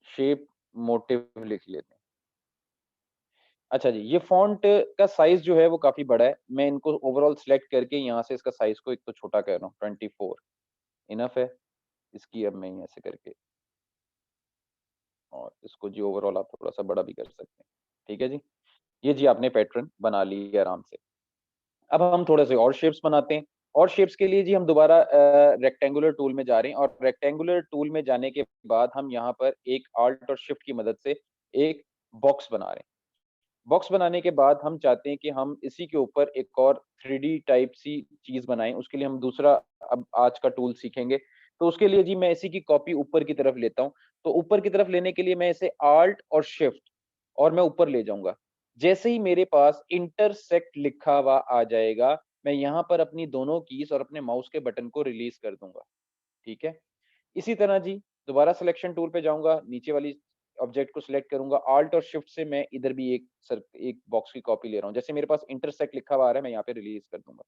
शेप मोटिव लिख लेते हैं। अच्छा जी, ये फ़ॉन्ट का साइज़ जो है वो काफ़ी बड़ा है। मैं इनको ओवरऑल सेलेक्ट करके यहाँ से इसका साइज़ को एक तो छोटा कर रहा हूँ 24 इनफ है। इसकी अब मैं ऐसे करके और इसको जी ओवरऑल आप थोड़ा-सा बड़ा भी कर सकते हैं। ठीक है जी? ये जी आपने पैटर्न बना ली है आराम से। अब हम थोड़े से और शेप्स बनाते हैं और शेप्स के लिए जी हम दोबारा रेक्टेंगुलर टूल में जा रहे हैं और रेक्टेंगुलर टूल में जाने के बाद हम यहाँ पर एक Alt और Shift की मदद से एक बॉक्स बना रहे हैं। बॉक्स बनाने के बाद हम चाहते हैं कि हम इसी के ऊपर एक और 3D टाइप सी चीज़ बनाएँ, उसके लिए हम दूसरा अब आज का टूल सीखेंगे। तो उसके लिए जी मैं इसी की कॉपी ऊपर की तरफ लेता हूँ। तो ऊपर की तरफ लेने के लिए मैं इसे Alt और Shift और मैं ऊपर ले जाऊँगा। जैसे ही मेरे पास इंटरसेक्ट लिखा हुआ आ जाएगा, मैं यहाँ पर अपनी दोनों कीज़ और अपने माउस के बटन को रिलीज़ कर दूँगा, ठीक है? इसी तरह जी, दोबारा सिलेक्शन टूल पे जाऊँगा, नीचे वाली ऑब्जेक्ट को सिलेक्ट करूँगा, Alt और Shift से मैं इधर भी एक बॉक्स की कॉपी ले रहा हूँ। जैसे मेरे पास इंटरसेक्ट लिखा हुआ आ रहा है, मैं यहाँ पे रिलीज़ कर दूँगा।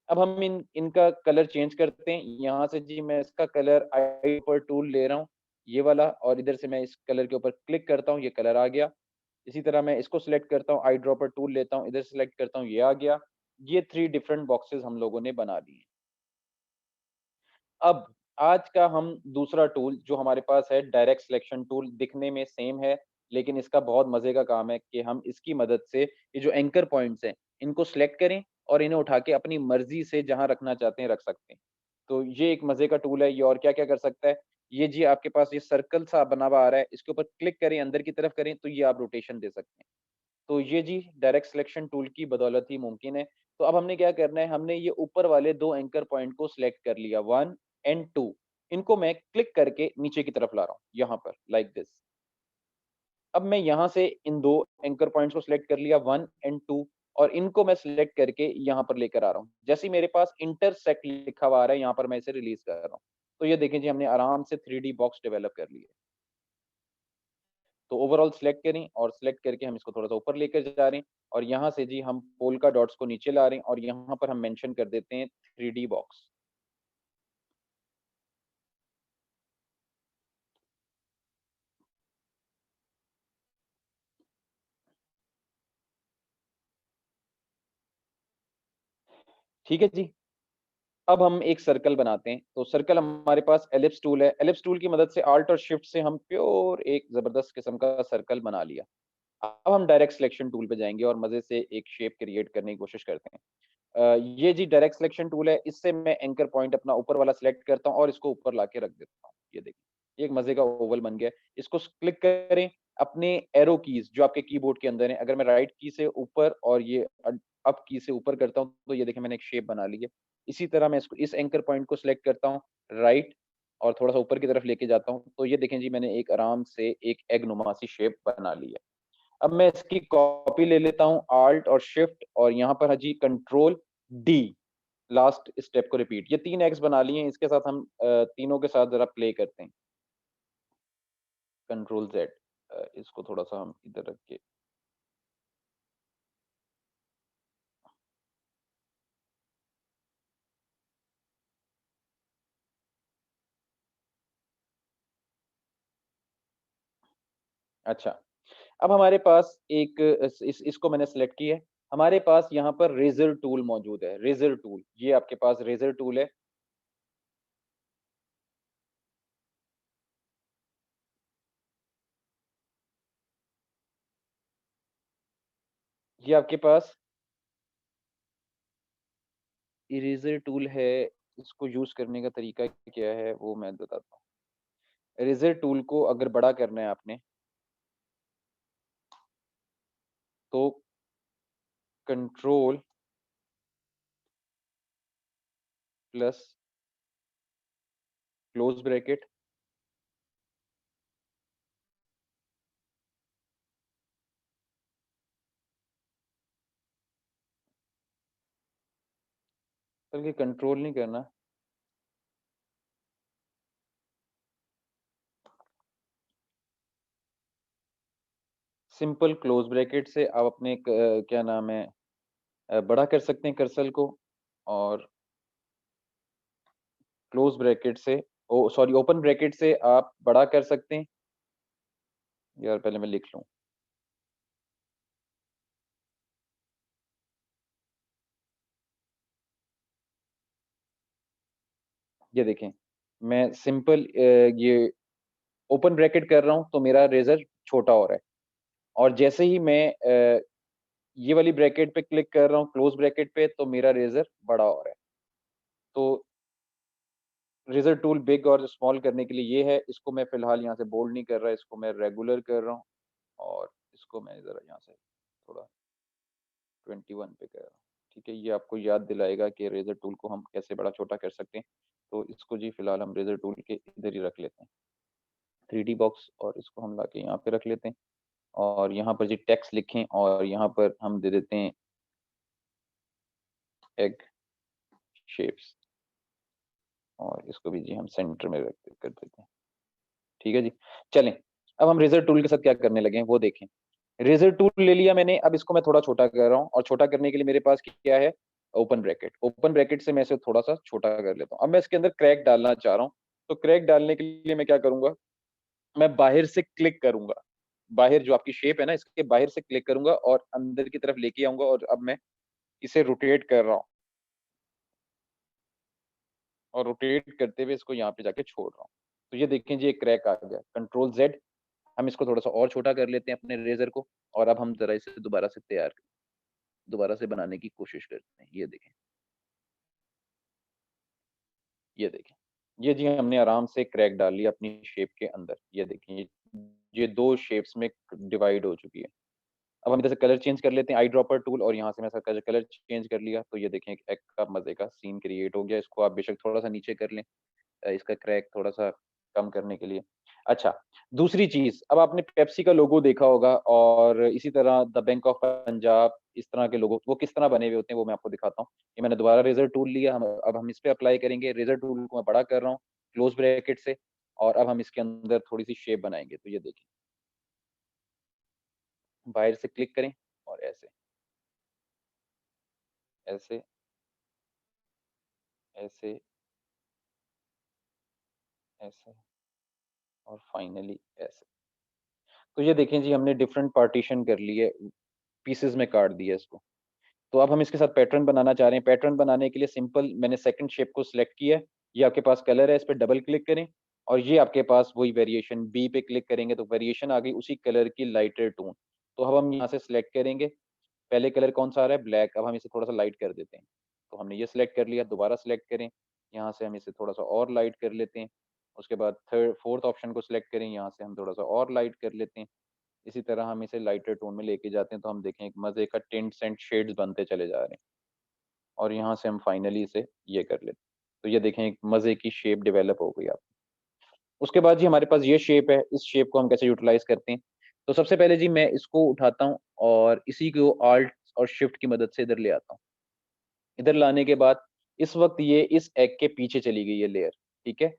अब हम इनका कलर चेंज करते हैं। यहाँ से जी मैं इसका कलर आई पर टूल ले रहा हूँ, ये वाला और इधर से मैं इस कलर के ऊपर क्लिक करता हूँ, ये कलर आ गया। इसी तरह मैं इसको सिलेक्ट करता हूँ, आई ड्रॉपर टूल लेता हूँ, इधर सेलेक्ट करता हूँ, ये आ गया। ये 3 डिफरेंट बॉक्सेस हम लोगों ने बना दिए। अब आज का हम दूसरा टूल जो हमारे पास है डायरेक्ट सिलेक्शन टूल दिखने में सेम है, लेकिन इसका बहुत मज़े का काम है कि हम इसकी मदद से ये जो एंकर पॉइंट्स हैं, इनको सिलेक्ट करें और इन्हें उठा के अपनी मर्ज़ी से जहाँ रखना चाहते हैं रख सकते हैं। तो ये एक मज़े का टूल है, ये और क्या-क्या कर सकता है? ये जी आपके पास ये सर्कल सा बना हुआ आ रहा है, इसके ऊपर क्लिक करें, अंदर की तरफ करें तो ये आप रोटेशन दे सकते हैं। तो ये जी डायरेक्ट सिलेक्शन टूल की बदौलत ही मुमकिन है। तो अब हमने क्या करना है, हमने ये ऊपर वाले 2 एंकर पॉइंट को सिलेक्ट कर लिया 1 एंड 2 इनको मैं क्लिक करके नीचे की तरफ ला रहा हूँ, यहाँ पर लाइक दिस। अब मैं यहाँ से इन 2 एंकर पॉइंट्स को सिलेक्ट कर लिया 1 एंड 2 और इनको मैं सिलेक्ट करके यहाँ पर लेकर आ रहा हूँ। जैसे ही मेरे पास इंटरसेक्ट लिखा हुआ आ रहा है, यहाँ पर मैं इसे रिलीज़ कर रहा हूँ। तो ये देखें जी हमने आराम से 3D बॉक्स डेवलप कर लिया। तो ओवरऑल सिलेक्ट करें और सिलेक्ट करके हम इसको थोड़ा-सा ऊपर लेकर जा रहे हैं और यहाँ से जी हम पोल्का डॉट्स को नीचे ला रहे हैं और यहाँ पर हम मेंशन कर देते हैं 3D बॉक्स। ठीक है जी? अब हम एक सर्कल बनाते हैं। तो सर्कल हमारे पास एलिप्स टूल है। एलिप्स टूल की मदद से ऑल्ट और शिफ्ट से हम प्योर एक ज़बरदस्त किस्म का सर्कल बना लिया। अब हम डायरेक्ट सिलेक्शन टूल पे जाएँगे और मज़े से एक शेप क्रिएट करने की कोशिश करते हैं। ये जी डायरेक्ट सिलेक्शन टूल है, इससे मैं एंकर पॉइंट अपना ऊपर वाला सिलेक्ट करता हूँ और इसको ऊपर लाके रख देता हूँ। ये देखिए, ये एक मज़े का ओवल बन गया है। इसको क्लिक करें, अपने एरो कीज़ जो आपके कीबोर्ड के अंदर हैं, अगर मैं राइट की से ऊपर और ये अप की से ऊपर करता हूँ, तो ये देखिए मैंने एक शेप बना ली है। इसी तरह मैं इसको इस एंकर पॉइंट को सिलेक्ट करता हूँ, राइट और थोड़ा-सा ऊपर की तरफ लेके जाता हूँ, तो ये देखें जी मैंने एक आराम से एक एग नुमा सी शेप बना ली है। अब मैं इसकी कॉपी ले लेता हूँ, ऑल्ट और शिफ्ट और यहाँ पर है जी कंट्रोल डी, लास्ट स्टेप को रिपीट। ये 3 एग्स बना लिए हैं, इसके साथ हम तीनों के साथ ज़रा प्ले करते हैं। कंट्रोल ज़ेड इसको थोड़ा-सा हम इधर रख के अच्छा, अब हमारे पास एक इसको मैंने सेलेक्ट किया है। हमारे पास यहाँ पर रेज़र टूल मौजूद है, रेज़र टूल। ये आपके पास रेज़र टूल है, ये आपके पास इरेज़र टूल है, इसको यूज़ करने का तरीका क्या है, वो मैं बताता हूँ। इरेज़र टूल को अगर बड़ा करना है आपने, तो कंट्रोल प्लस क्लोज़ ब्रैकेट बल्कि कंट्रोल नहीं करना, सिंपल क्लोज़ ब्रैकेट से आप अपने क्या नाम है बड़ा कर सकते हैं कर्सर को और क्लोज़ ब्रैकेट से सॉरी ओपन ब्रैकेट से आप बड़ा कर सकते हैं। यार पहले मैं लिख लूँ। ये देखें, मैं सिंपल ये ओपन ब्रैकेट कर रहा हूँ, तो मेरा रेज़र छोटा हो रहा है और जैसे ही मैं ये वाली ब्रैकेट पे क्लिक कर रहा हूँ, क्लोज़ ब्रैकेट पे, तो मेरा रेज़र बड़ा हो रहा है। तो रेज़र टूल बिग और स्मॉल करने के लिए ये है, इसको मैं फ़िलहाल यहाँ से बोल्ड नहीं कर रहा, इसको मैं रेगुलर कर रहा हूँ और इसको मैं ज़रा यहाँ से थोड़ा 21 पे कर रहा हूँ। ठीक है, ये आपको याद दिलाएगा कि रेज़र टूल को हम कैसे बड़ा-छोटा कर सकते हैं। तो इसको जी फ़िलहाल हम रेज़र टूल के इधर ही रख लेते हैं। 3D बॉक्स और इसको हम लाके यहाँ पे रख लेते हैं और यहाँ पर जी टेक्स्ट लिखें और यहाँ पर हम दे देते हैं एग शेप्स और इसको भी जी हम सेंटर में रख कर देते हैं। ठीक है जी। चलें, अब हम रेज़र टूल के साथ क्या करने लगे हैं वो देखें। रेज़र टूल ले लिया मैंने, अब इसको मैं थोड़ा छोटा कर रहा हूँ और छोटा करने के लिए मेरे पास क्या है? Open bracket. ओपन ब्रैकेट से मैं इसे थोड़ा-सा छोटा कर लेता हूँ। अब मैं इसके अंदर क्रैक डालना चाह रहा हूँ, तो क्रैक डालने के लिए मैं क्या करूँगा? मैं बाहिर से क्लिक करूँगा। बाहिर जो आपकी शेप है ना, इसके बाहिर से क्लिक करूँगा और अंदर की तरफ लेके आऊँगा और अब मैं इसे रोटेट कर रहा हूँ और रोटेट करते हुए इसको यहाँ पे जाके छोड़ रहा हूँ। तो ये देखें जी, एक क्रैक आ गया। कंट्रोल ज़ेड, हम इसको थोड़ा-सा और छोटा कर लेते हैं अपने रेज़र को और अब हम ज़रा इसे दोबारा से बनाने की कोशिश करते हैं। ये देखें, ये देखें। ये जी हमने आराम से क्रैक डाल लिया अपनी शेप के अंदर। ये देखें, ये 2 शेप्स में डिवाइड हो चुकी है। अब हम इधर से कलर चेंज कर लेते हैं, आई ड्रॉपर टूल और यहाँ से मैं इसका कलर चेंज कर लिया। तो ये देखें, एक का मज़े का सीन क्रिएट हो गया। इसको आप बेशक थोड़ा-सा नीचे कर लें। इसका क्रैक थोड़ा-सा कम करने के लिए। अच्छा, दूसरी चीज़, अब आपने पेप्सी का लोगो देखा होगा और इसी तरह द बैंक ऑफ पंजाब, इस तरह के लोगो, वो किस तरह बने हुए होते हैं वो मैं आपको दिखाता हूँ। ये मैंने दोबारा रेज़र टूल लिया, हम अब हम इस पे अप्लाई करेंगे। रेज़र टूल को मैं बड़ा कर रहा हूँ, क्लोज़ ब्रैकेट से और अब हम इसके अंदर थोड़ी-सी शेप बनाएँगे। तो ये देखिए, बाहर से क्लिक करें और ऐसे, ऐसे, ऐसे, ऐसे और फाइनली ऐसे। तो ये देखें जी, हमने डिफरेंट पार्टीशन कर लिए, पीसेज़ में काट दिया इसको। तो अब हम इसके साथ पैटर्न बनाना चाह रहे हैं। पैटर्न बनाने के लिए सिंपल मैंने सेकंड शेप को सिलेक्ट किया है। ये आपके पास कलर है, इस पे डबल क्लिक करें और ये आपके पास वही वेरिएशन बी पे क्लिक करेंगे तो वेरिएशन आ गई उसी कलर की लाइटर टोन। तो अब हम यहाँ से सिलेक्ट करेंगे। पहले कलर कौन-सा आ रहा है? ब्लैक। अब हम इसे थोड़ा-सा लाइट कर देते हैं। तो हमने ये सिलेक्ट कर लिया, दोबारा सिलेक्ट करें। यहाँ से हम इसे थोड़ा-सा और लाइट कर लेते हैं। उसके बाद थर्ड 4th ऑप्शन को सिलेक्ट करें, यहाँ से हम थोड़ा-सा और लाइट कर लेते हैं। इसी तरह हम इसे लाइटर टोन में लेके जाते हैं तो हम देखें एक मज़े का टिंट्स एंड शेड्स बनते चले जा रहे हैं। और यहाँ से हम फाइनली इसे ये कर लेते हैं। तो ये देखें, एक मज़े की शेप डेवलप हो गई अब। उसके बाद जी हमारे पास ये शेप है, इस शेप को हम कैसे यूटिलाइज़ करते हैं? तो सबसे पहले जी मैं इसको उठाता हूँ और इसी को ऑल्ट और शिफ्ट की मदद से इधर ले आता हूँ। इधर लाने के बाद इस वक़्त ये इस एग के पीछे चली गई है लेयर, ठीक है?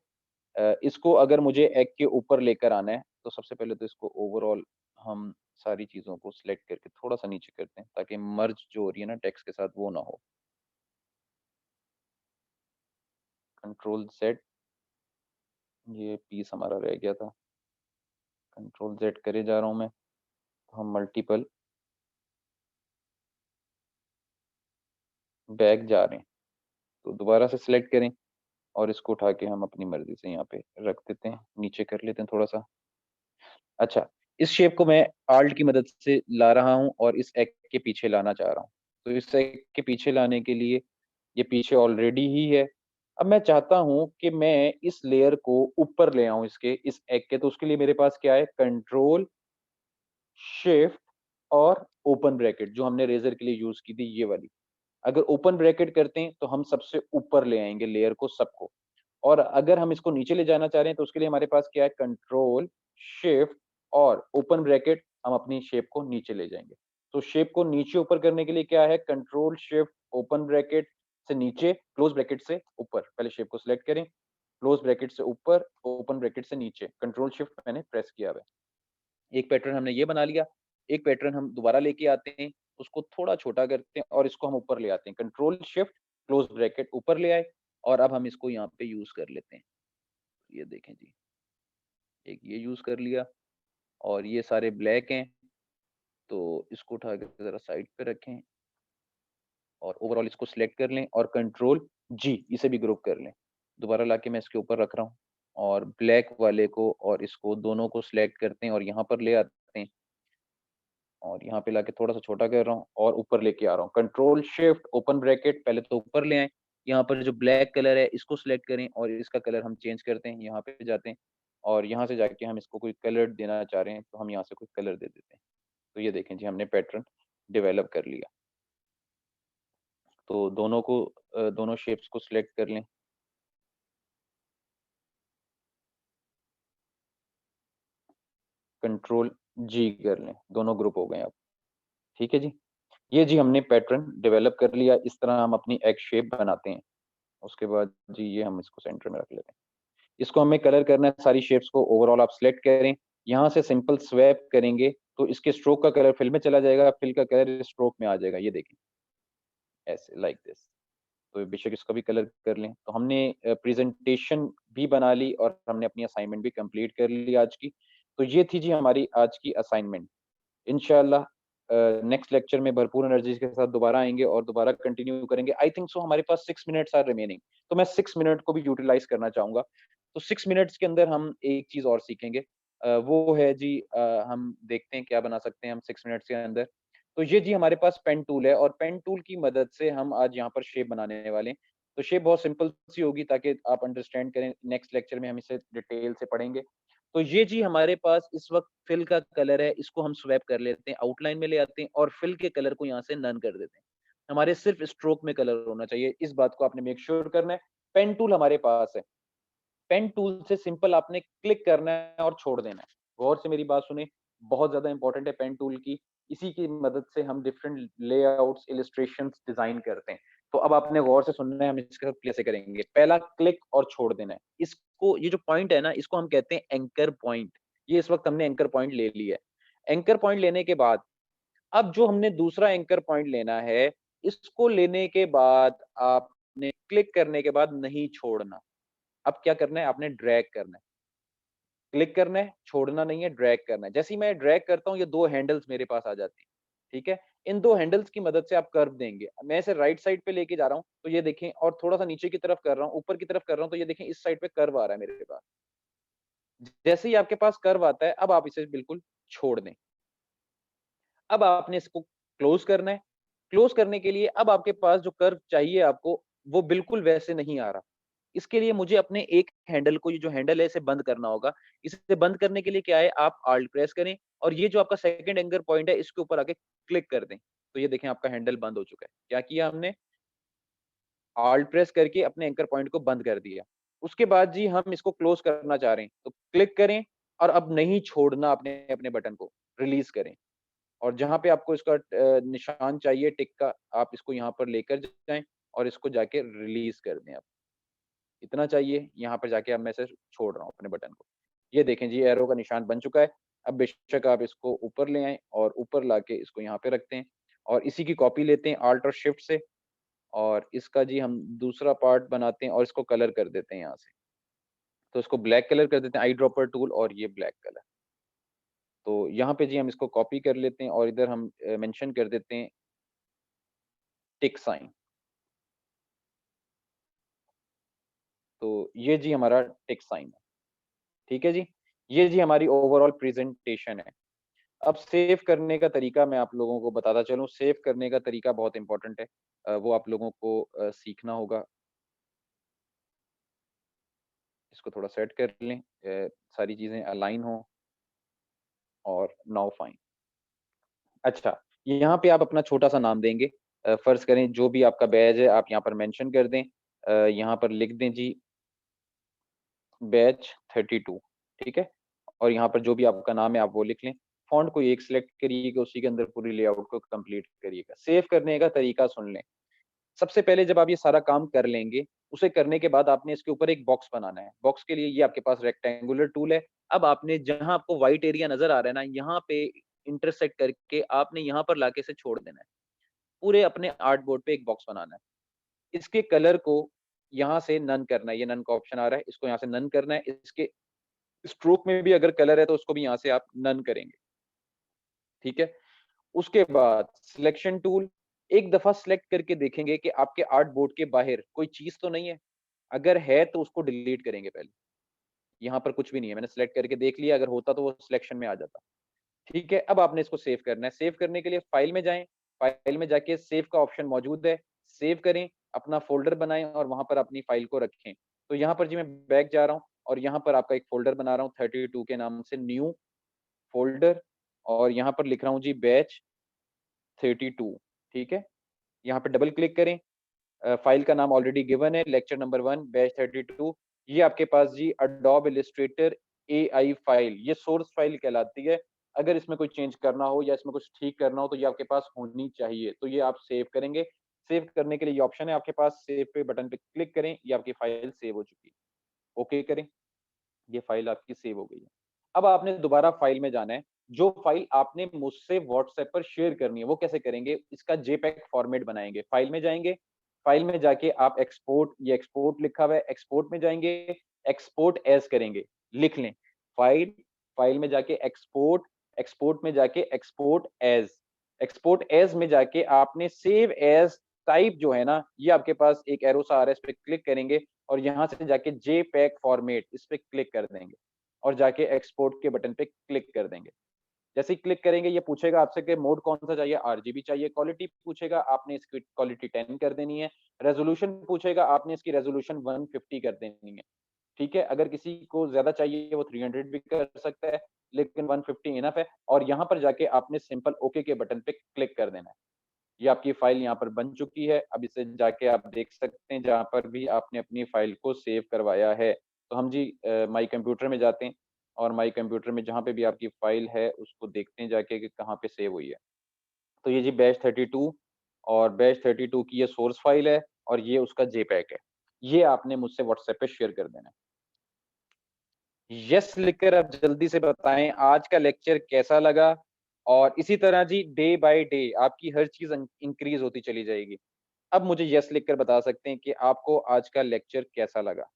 इसको अगर मुझे एग के ऊपर लेकर आना है, तो सबसे पहले तो इसको ओवरऑल हम सारी चीज़ों को सिलेक्ट करके थोड़ा-सा नीचे करते हैं, ताकि मर्ज जो हो रही है ना टेक्स्ट के साथ वो ना हो। कंट्रोल ज़ेड, ये पीस हमारा रह गया था। कंट्रोल ज़ेड करे जा रहा हूँ मैं, तो हम मल्टीपल बैक जा रहे हैं। तो दोबारा से सिलेक्ट करें और इसको उठा के हम अपनी मर्ज़ी से यहाँ पे रख देते हैं, नीचे कर लेते हैं थोड़ा-सा। अच्छा, इस शेप को मैं आल्ट की मदद से ला रहा हूँ और इस एग के पीछे लाना चाह रहा हूँ। तो इस एग के पीछे लाने के लिए ये पीछे ऑलरेडी ही है। अब मैं चाहता हूँ कि मैं इस लेयर को ऊपर ले आऊँ इसके, इस एग के, तो उसके लिए मेरे पास क्या है? कंट्रोल, शिफ्ट और ओपन ब्रैकेट, जो हमने रेज़र के लिए यूज़ की थी ये वाली। अगर ओपन ब्रैकेट करते हैं तो हम सबसे ऊपर ले आएँगे लेयर को, सबको। और अगर हम इसको नीचे ले जाना चाह रहे हैं तो उसके लिए हमारे पास क्या है? कंट्रोल, शिफ्ट और ओपन ब्रैकेट, हम अपनी शेप को नीचे ले जाएँगे। तो शेप को नीचे ऊपर करने के लिए क्या है? कंट्रोल, शिफ्ट, ओपन ब्रैकेट से नीचे, क्लोज़ ब्रैकेट से ऊपर। पहले शेप को सिलेक्ट करें, क्लोज़ ब्रैकेट से ऊपर, ओपन ब्रैकेट से नीचे। कंट्रोल शिफ्ट मैंने प्रेस किया हुआ है। एक पैटर्न हमने ये बना लिया, एक पैटर्न हम दोबारा लेके आते हैं, उसको थोड़ा छोटा करते हैं और इसको हम ऊपर ले आते हैं। कंट्रोल शिफ्ट, क्लोज़ ब्रैकेट ऊपर ले आए और अब हम इसको यहाँ पे यूज़ कर लेते हैं। ये देखें जी, एक ये यूज़ कर लिया और ये सारे ब्लैक हैं, तो इसको उठा के ज़रा साइड पे रखें और ओवरऑल इसको सिलेक्ट कर लें और कंट्रोल जी, इसे भी ग्रुप कर लें। दोबारा लाके मैं इसके ऊपर रख रहा हूँ और ब्लैक वाले को और इसको दोनों को सिलेक्ट करते हैं और यहाँ पर ले आते हैं और यहाँ पे लाके थोड़ा-सा छोटा कर रहा हूँ और ऊपर लेके आ रहा हूँ। कंट्रोल शिफ्ट ओपन ब्रैकेट, पहले तो ऊपर ले आए, यहाँ पर जो ब्लैक कलर है इसको सिलेक्ट करें और इसका कलर हम चेंज करते हैं, यहाँ पे जाते हैं और यहाँ से जाके हम इसको कोई कलर देना चाह रहे हैं तो हम यहाँ से कोई कलर दे देते हैं। तो ये देखें जी हमने पैटर्न डेवलप कर लिया। तो दोनों को दोनों शेप्स को सिलेक्ट कर लें। कंट्रोल जी कर लें, दोनों ग्रुप हो गए अब। ठीक है जी। ये जी हमने पैटर्न डेवलप कर लिया, इस तरह हम अपनी एग शेप बनाते हैं। उसके बाद जी ये हम इसको सेंटर में रख लेते हैं। इसको हमें कलर करना है, सारी शेप्स को ओवरऑल आप सिलेक्ट करें। यहाँ से सिंपल स्वैप करेंगे तो इसके स्ट्रोक का कलर फिल में चला जाएगा, फिल का कलर स्ट्रोक में आ जाएगा। ये देखें, ऐसे लाइक दिस। तो बेशक इसका भी कलर कर लें। तो हमने प्रेज़ेंटेशन भी बना ली और हमने अपनी असाइनमेंट भी कंप्लीट कर ली आज की। तो ये थी जी हमारी आज की असाइनमेंट। इंशाअल्लाह नेक्स्ट लेक्चर में भरपूर एनर्जी के साथ दोबारा आएँगे और दोबारा कंटिन्यू करेंगे। आई थिंक सो हमारे पास 6 मिनट्स आर रिमेनिंग। तो मैं 6 मिनट को भी यूटिलाइज़ करना चाहूँगा। तो 6 मिनट्स के अंदर हम एक चीज़ और सीखेंगे। वो है जी हम देखते हैं क्या बना सकते हैं हम 6 मिनट्स के अंदर। तो ये जी हमारे पास पेन टूल है और पेन टूल की मदद से हम आज यहाँ पर शेप बनाने वाले हैं। तो शेप बहुत सिंपल सी होगी ताकि आप अंडरस्टैंड करें। नेक्स्ट लेक्चर में हम इसे डिटेल से पढ़ेंगे। तो ये जी हमारे पास इस वक़्त फिल का कलर है, इसको हम स्वैप कर लेते हैं, आउटलाइन में ले आते हैं और फिल के कलर को यहाँ से नन कर देते हैं। हमारे सिर्फ़ स्ट्रोक में कलर होना चाहिए, इस बात को आपने मेक श्योर करना है। पेन टूल हमारे पास है। पेन टूल से सिंपल आपने क्लिक करना है और छोड़ देना है। गौर से मेरी बात सुनें, बहुत ज़्यादा इम्पोर्टेंट है पेन टूल की। इसी की मदद से हम डिफरेंट लेआउट्स, इलस्ट्रेशंस डिज़ाइन करते हैं। तो अब आपने गौर से सुनना है, हम इसके साथ कैसे करेंगे। पहला क्लिक और छोड़ देना है। इसको ये जो पॉइंट है ना, इसको हम कहते हैं एंकर पॉइंट। ये इस वक़्त हमने एंकर पॉइंट ले लिया है। एंकर पॉइंट लेने के बाद अब जो हमने दूसरा एंकर पॉइंट लेना है, इसको लेने के बाद आपने क्लिक करने के बाद नहीं छोड़ना। अब क्या करना है, आपने ड्रैग करना है। क्लिक करना है, छोड़ना नहीं है, ड्रैग करना है। जैसे ही मैं ड्रैग करता हूँ, ये 2 हैंडल्स मेरे पास आ जाती हैं, ठीक है? इन 2 हैंडल्स की मदद से आप कर्व देंगे। मैं इसे राइट साइड पे लेके जा रहा हूँ, तो ये देखें और थोड़ा-सा नीचे की तरफ कर रहा हूँ, ऊपर की तरफ कर रहा हूँ, तो ये देखें इस साइड पे कर्व आ रहा है मेरे पास। जैसे ही आपके पास कर्व आता है, अब आप इसे बिल्कुल छोड़ दें। अब आपने इसको क्लोज़ करना है। क्लोज़ करने के लिए अब आपके पास जो कर्व चाहिए आपको, वो बिल्कुल वैसे नहीं आ रहा। इसके लिए मुझे अपने एक हैंडल को, ये जो हैंडल है, इसे बंद करना होगा। इसे बंद करने के लिए क्या है, आप ऑल्ट प्रेस करें और ये जो आपका सेकंड एंकर पॉइंट है, इसके ऊपर आके क्लिक कर दें। तो ये देखें आपका हैंडल बंद हो चुका है। क्या किया हमने? ऑल्ट प्रेस करके अपने एंकर पॉइंट को बंद कर दिया। उसके बाद जी हम इसको क्लोज़ करना चाह रहे हैं, तो क्लिक करें और अब नहीं छोड़ना अपने अपने बटन को, रिलीज़ करें। और जहाँ पे आपको इसका निशान चाहिए टिक का, आप इसको यहाँ पर लेकर जाएँ और इसको जाके रिलीज़ कर दें आप। इतना चाहिए, यहाँ पे जाके अब मैं इसे छोड़ रहा हूँ अपने बटन को। ये देखें जी एरो का निशान बन चुका है। अब बेशक आप इसको ऊपर ले आएँ और ऊपर लाके इसको यहाँ पे रखते हैं और इसी की कॉपी लेते हैं ऑल्ट और शिफ्ट से और इसका जी हम दूसरा पार्ट बनाते हैं और इसको कलर कर देते हैं यहाँ से। तो इसको ब्लैक कलर कर देते हैं, आई ड्रॉपर टूल और ये ब्लैक कलर। तो यहाँ पे जी हम इसको कॉपी कर लेते हैं और इधर हम मेंशन कर देते हैं टिक साइन। तो ये जी हमारा टिक साइन है। ठीक है जी? ये जी हमारी ओवरऑल प्रेज़ेंटेशन है। अब सेव करने का तरीका मैं आप लोगों को बताता चलूँ, सेव करने का तरीका बहुत इम्पोर्टेंट है। वो आप लोगों को सीखना होगा। इसको थोड़ा सेट कर लें, सारी चीज़ें अलाइन हों और नाउ फाइन। अच्छा, यहाँ पे आप अपना छोटा-सा नाम देंगे। फ़र्ज़ करें जो भी आपका बैच है आप यहाँ पर मेंशन कर दें। यहाँ पर लिख दें जी बैच 32, ठीक है? और यहाँ पर जो भी आपका नाम है आप वो लिख लें। फ़ॉन्ट कोई एक सिलेक्ट करिएगा, उसी के अंदर पूरी लेआउट को कंप्लीट करिएगा। सेव करने का तरीका सुन लें। सबसे पहले जब आप ये सारा काम कर लेंगे, उसे करने के बाद आपने इसके ऊपर एक बॉक्स बनाना है। बॉक्स के लिए ये आपके पास रेक्टेंगुलर टूल है। अब आपने जहाँ आपको व्हाइट एरिया नज़र आ रहा है ना, यहाँ पे इंटरसेक्ट करके आपने यहाँ पर लाके इसे छोड़ देना है। पूरे अपने आर्ट बोर्ड पे एक बॉक्स बनाना है। इसके कलर को यहाँ से नन करना है, ये नन का ऑप्शन आ रहा है, इसको यहाँ से नन करना है। इसके स्ट्रोक में भी अगर कलर है तो उसको भी यहाँ से आप नन करेंगे, ठीक है? उसके बाद सिलेक्शन टूल, एक दफ़ा सिलेक्ट करके देखेंगे कि आपके आर्ट बोर्ड के बाहर कोई चीज़ तो नहीं है? अगर है तो उसको डिलीट करेंगे पहले। यहाँ पर कुछ भी नहीं है, मैंने सिलेक्ट करके देख लिया, अगर होता तो वो सिलेक्शन में आ जाता। ठीक है, अब आपने इसको सेव करना है। सेव करने के लिए फाइल में जाएँ, फाइल में जाके सेव का ऑप्शन मौजूद है, सेव करें अपना फ़ोल्डर बनाएँ और वहाँ पर अपनी फ़ाइल को रखें। तो यहाँ पर जी मैं बैक जा रहा हूँ और यहाँ पर आपका एक फ़ोल्डर बना रहा हूँ 32 के नाम से, न्यू फ़ोल्डर, और यहाँ पर लिख रहा हूँ जी बैच 32, ठीक है? यहाँ पे डबल क्लिक करें। फ़ाइल का नाम ऑलरेडी गिवन है, लेक्चर नंबर 1 बैच 32। ये आपके पास जी एडोब इलस्ट्रेटर एआई फ़ाइल, ये सोर्स फ़ाइल कहलाती है। अगर इसमें कोई चेंज करना हो या इसमें कुछ ठीक करना हो तो ये आपके पास होनी चाहिए। तो ये आप सेव करेंगे। सेव करने के लिए ये ऑप्शन है आपके पास, सेव पे बटन पे क्लिक करें, ये आपकी फ़ाइल सेव हो चुकी है। ओके करें। ये फ़ाइल आपकी सेव हो गई है। अब आपने दोबारा फ़ाइल में जाना है, जो फ़ाइल आपने मुझसे व्हाट्सएप पर शेयर करनी है, वो कैसे करेंगे? इसका जेपीईजी फ़ॉर्मेट बनाएँगे। फ़ाइल में जाएँगे, फ़ाइल में जाके आप एक्सपोर्ट, ये एक्सपोर्ट लिखा हुआ है, एक्सपोर्ट में जाएँगे, एक्सपोर्ट एज़ करेंगे, लिख लें। फ़ाइल, फ़ाइल में जाके एक्सपोर्ट, एक्सपोर्ट में जाके एक्सपोर्ट एज़, एक्सपोर्ट एज़ में जाके आपने सेव एज़ टाइप जो है ना, ये आपके पास एक एरो सा आ रहा है, इस पे क्लिक करेंगे और यहाँ से जाके जेपीईजी फॉर्मेट इस पे क्लिक कर देंगे और जाके एक्सपोर्ट के बटन पे क्लिक कर देंगे। जैसे ही क्लिक करेंगे ये पूछेगा आपसे कि मोड कौन-सा चाहिए, आरजीबी चाहिए, क्वालिटी पूछेगा, आपने इसकी क्वालिटी 10 कर देनी है, रेज़ोल्यूशन पूछेगा, आपने इसकी रेज़ोल्यूशन 150 कर देनी है, ठीक है? अगर किसी को ज़्यादा चाहिए वो 300 भी कर सकता है, लेकिन 150 इनफ है और यहाँ पर जाके आपने सिंपल ओके के बटन पे क्लिक कर देना है। ये आपकी फ़ाइल यहाँ पर बन चुकी है। अब इसे जाके आप देख सकते हैं जहाँ पर भी आपने अपनी फ़ाइल को सेव करवाया है। तो हम जी माई कंप्यूटर में जाते हैं और माई कंप्यूटर में जहाँ पे भी आपकी फ़ाइल है उसको देखते हैं जाके कि कहाँ पे सेव हुई है। तो ये जी बैच 32 और बैच 32 की ये सोर्स फ़ाइल है और ये उसका जेपीईजी है। ये आपने मुझसे व्हाट्सएप पे शेयर कर देना है। यस लिखकर अब जल्दी से बताएँ आज का लेक्चर कैसा लगा? और इसी तरह जी डे बाय डे आपकी हर चीज़ इंक्रीज़ होती चली जाएगी। अब मुझे यस लिखकर बता सकते हैं कि आपको आज का लेक्चर कैसा लगा?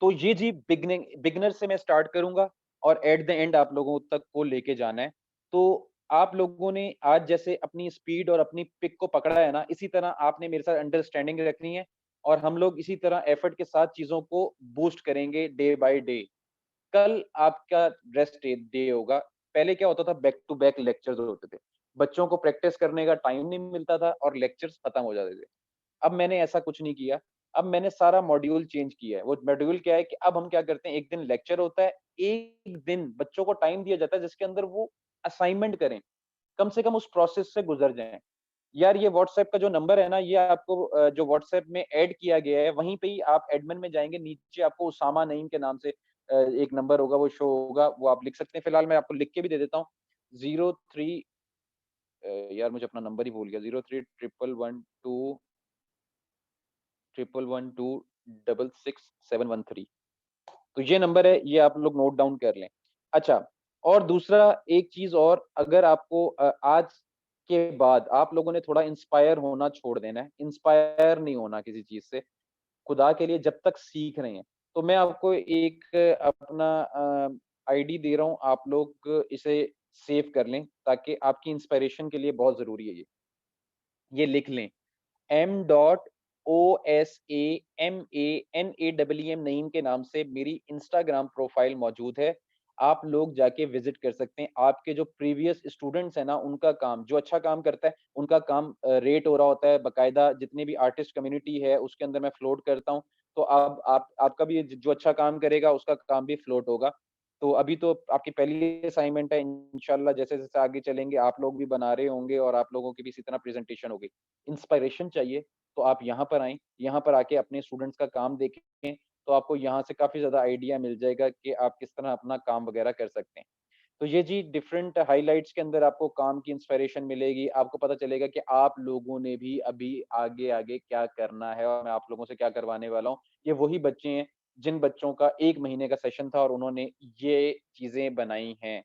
तो ये जी बिगिनर से मैं स्टार्ट करूँगा और एट द एंड आप लोगों तक को लेके जाना है। तो आप लोगों ने आज जैसे अपनी स्पीड और अपनी पिक को पकड़ा है ना, इसी तरह आपने मेरे साथ अंडरस्टैंडिंग रखनी है और हम लोग इसी तरह एफर्ट के साथ चीज़ों को बूस्ट करेंगे डे बाय डे। कल आपका रेस्ट डे डे होगा। पहले क्या होता था, बैक टू बैक लेक्चर्स होते थे। बच्चों को प्रैक्टिस करने का टाइम नहीं मिलता था और लेक्चर्स खत्म हो जाते थे। अब मैंने ऐसा कुछ नहीं किया। अब मैंने सारा मॉड्यूल चेंज किया है। वो मॉड्यूल क्या है कि अब हम क्या करते हैं, एक दिन लेक्चर होता है, एक दिन बच्चों को टाइम दिया जाता है जिसके अंदर वो असाइनमेंट करें। कम से कम उस प्रोसेस से गुज़र जाएँ। यार ये व्हाट्सएप का जो नंबर है ना, ये आपको जो व्हाट्सएप में ऐड किया गया है, वहीं पे ही आप एडमिन में जाएँगे, नीचे आपको उसामा नईम के नाम से एक नंबर होगा, वो शो होगा, वो आप लिख सकते हैं। फिलहाल मैं आपको लिख के भी दे देता हूँ। 03 यार मुझे अपना नंबर ही भूल गया, 03 ट्रिपल 12 ट्रिपल 12 डबल 6 713। तो ये नंबर है, ये आप लोग नोट डाउन कर लें। अच्छा, और दूसरा एक चीज़ और, अगर आपको आज के बाद आप लोगों ने थोड़ा इंस्पायर होना छोड़ देना है, इंस्पायर नहीं होना किसी चीज़ से, खुदा के लिए जब तक सीख रहे हैं। तो मैं आपको एक अपना आईडी दे रहा हूँ, आप लोग इसे सेव कर लें, ताकि आपकी इंस्पिरेशन के लिए बहुत ज़रूरी है ये। ये लिख लें, MOSAMANAEM नईम के नाम से मेरी इंस्टाग्राम प्रोफाइल मौजूद है। आप लोग जाके विज़िट कर सकते हैं। आपके जो प्रीवियस स्टूडेंट्स हैं ना, उनका काम, जो अच्छा काम करता है, उनका काम रेट हो रहा होता है, बाकायदा जितनी भी आर्टिस्ट कम्युनिटी है, उसके अंदर मैं फ्लोट करता हूँ। तो अब आप आपका भी जो अच्छा काम करेगा, उसका काम भी फ्लोट होगा। तो अभी तो आपकी पहली असाइनमेंट है, इंशाल्लाह जैसे-जैसे आगे चलेंगे, आप लोग भी बना रहे होंगे और आप लोगों की भी इसी तरह प्रेज़ेंटेशन होगी। इंस्पिरेशन चाहिए, तो आप यहाँ पर आएँ, यहाँ पर आके अपने स्टूडेंट्स का काम देखें, तो आपको यहाँ से काफ़ी ज़्यादा आइडिया मिल जाएगा कि आप किस तरह अपना काम वगैरह कर सकते हैं। तो ये जी डिफरेंट हाइलाइट्स के अंदर आपको काम की इंस्पिरेशन मिलेगी, आपको पता चलेगा कि आप लोगों ने भी अभी आगे-आगे क्या करना है और मैं आप लोगों से क्या करवाने वाला हूँ। ये वही बच्चे हैं, जिन बच्चों का 1 महीने का सेशन था और उन्होंने ये चीज़ें बनाई हैं।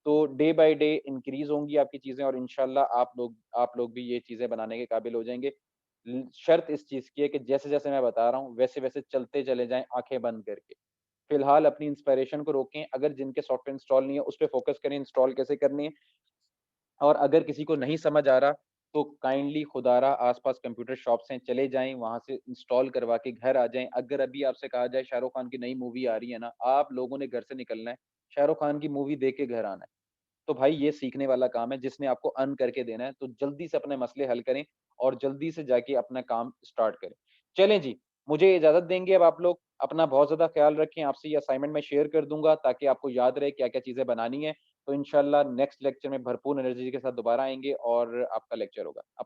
तो डे बाय डे इंक्रीज़ होंगी आपकी चीज़ें और इंशाल्लाह आप लोग भी ये चीज़ें बनाने के काबिल हो जाएँगे। शर्त इस चीज़ की है कि जैसे-जैसे मैं बता रहा हूँ, वैसे-वैसे चलते चले जाएँ आँखें बंद करके। फिलहाल अपनी इंस्पिरेशन को रोकें, अगर जिनके सॉफ्टवेयर इंस्टॉल नहीं है, उस पे फ़ोकस करें, इंस्टॉल कैसे करनी है। और अगर किसी को नहीं समझ आ रहा, तो काइंडली खुदारा आस-पास कंप्यूटर शॉप्स हैं, चले जाएँ, वहाँ से इंस्टॉल करवा के घर आ जाएँ। अगर अभी आपसे कहा जाए शाहरुख खान की नई मूवी आ रही है ना, आप लोगों ने घर से निकलना है, शाहरुख खान की मूवी देख के घर आना है। तो भाई ये सीखने वाला काम है जिसने आपको अर्न करके देना है, तो जल्दी से अपने मसले हल करें और जल्दी से जाके अपना काम स्टार्ट करें। चलें जी, मुझे इजाज़त देंगे अब आप लोग, अपना बहुत ज़्यादा ख़्याल रखें, आपसे ये असाइनमेंट मैं शेयर कर दूँगा ताकि आपको याद रहे क्या-क्या चीज़ें बनानी है। तो इंशाअल्लाह नेक्स्ट लेक्चर में भरपूर एनर्जी के साथ दोबारा आएँगे और आपका लेक्चर होगा। अप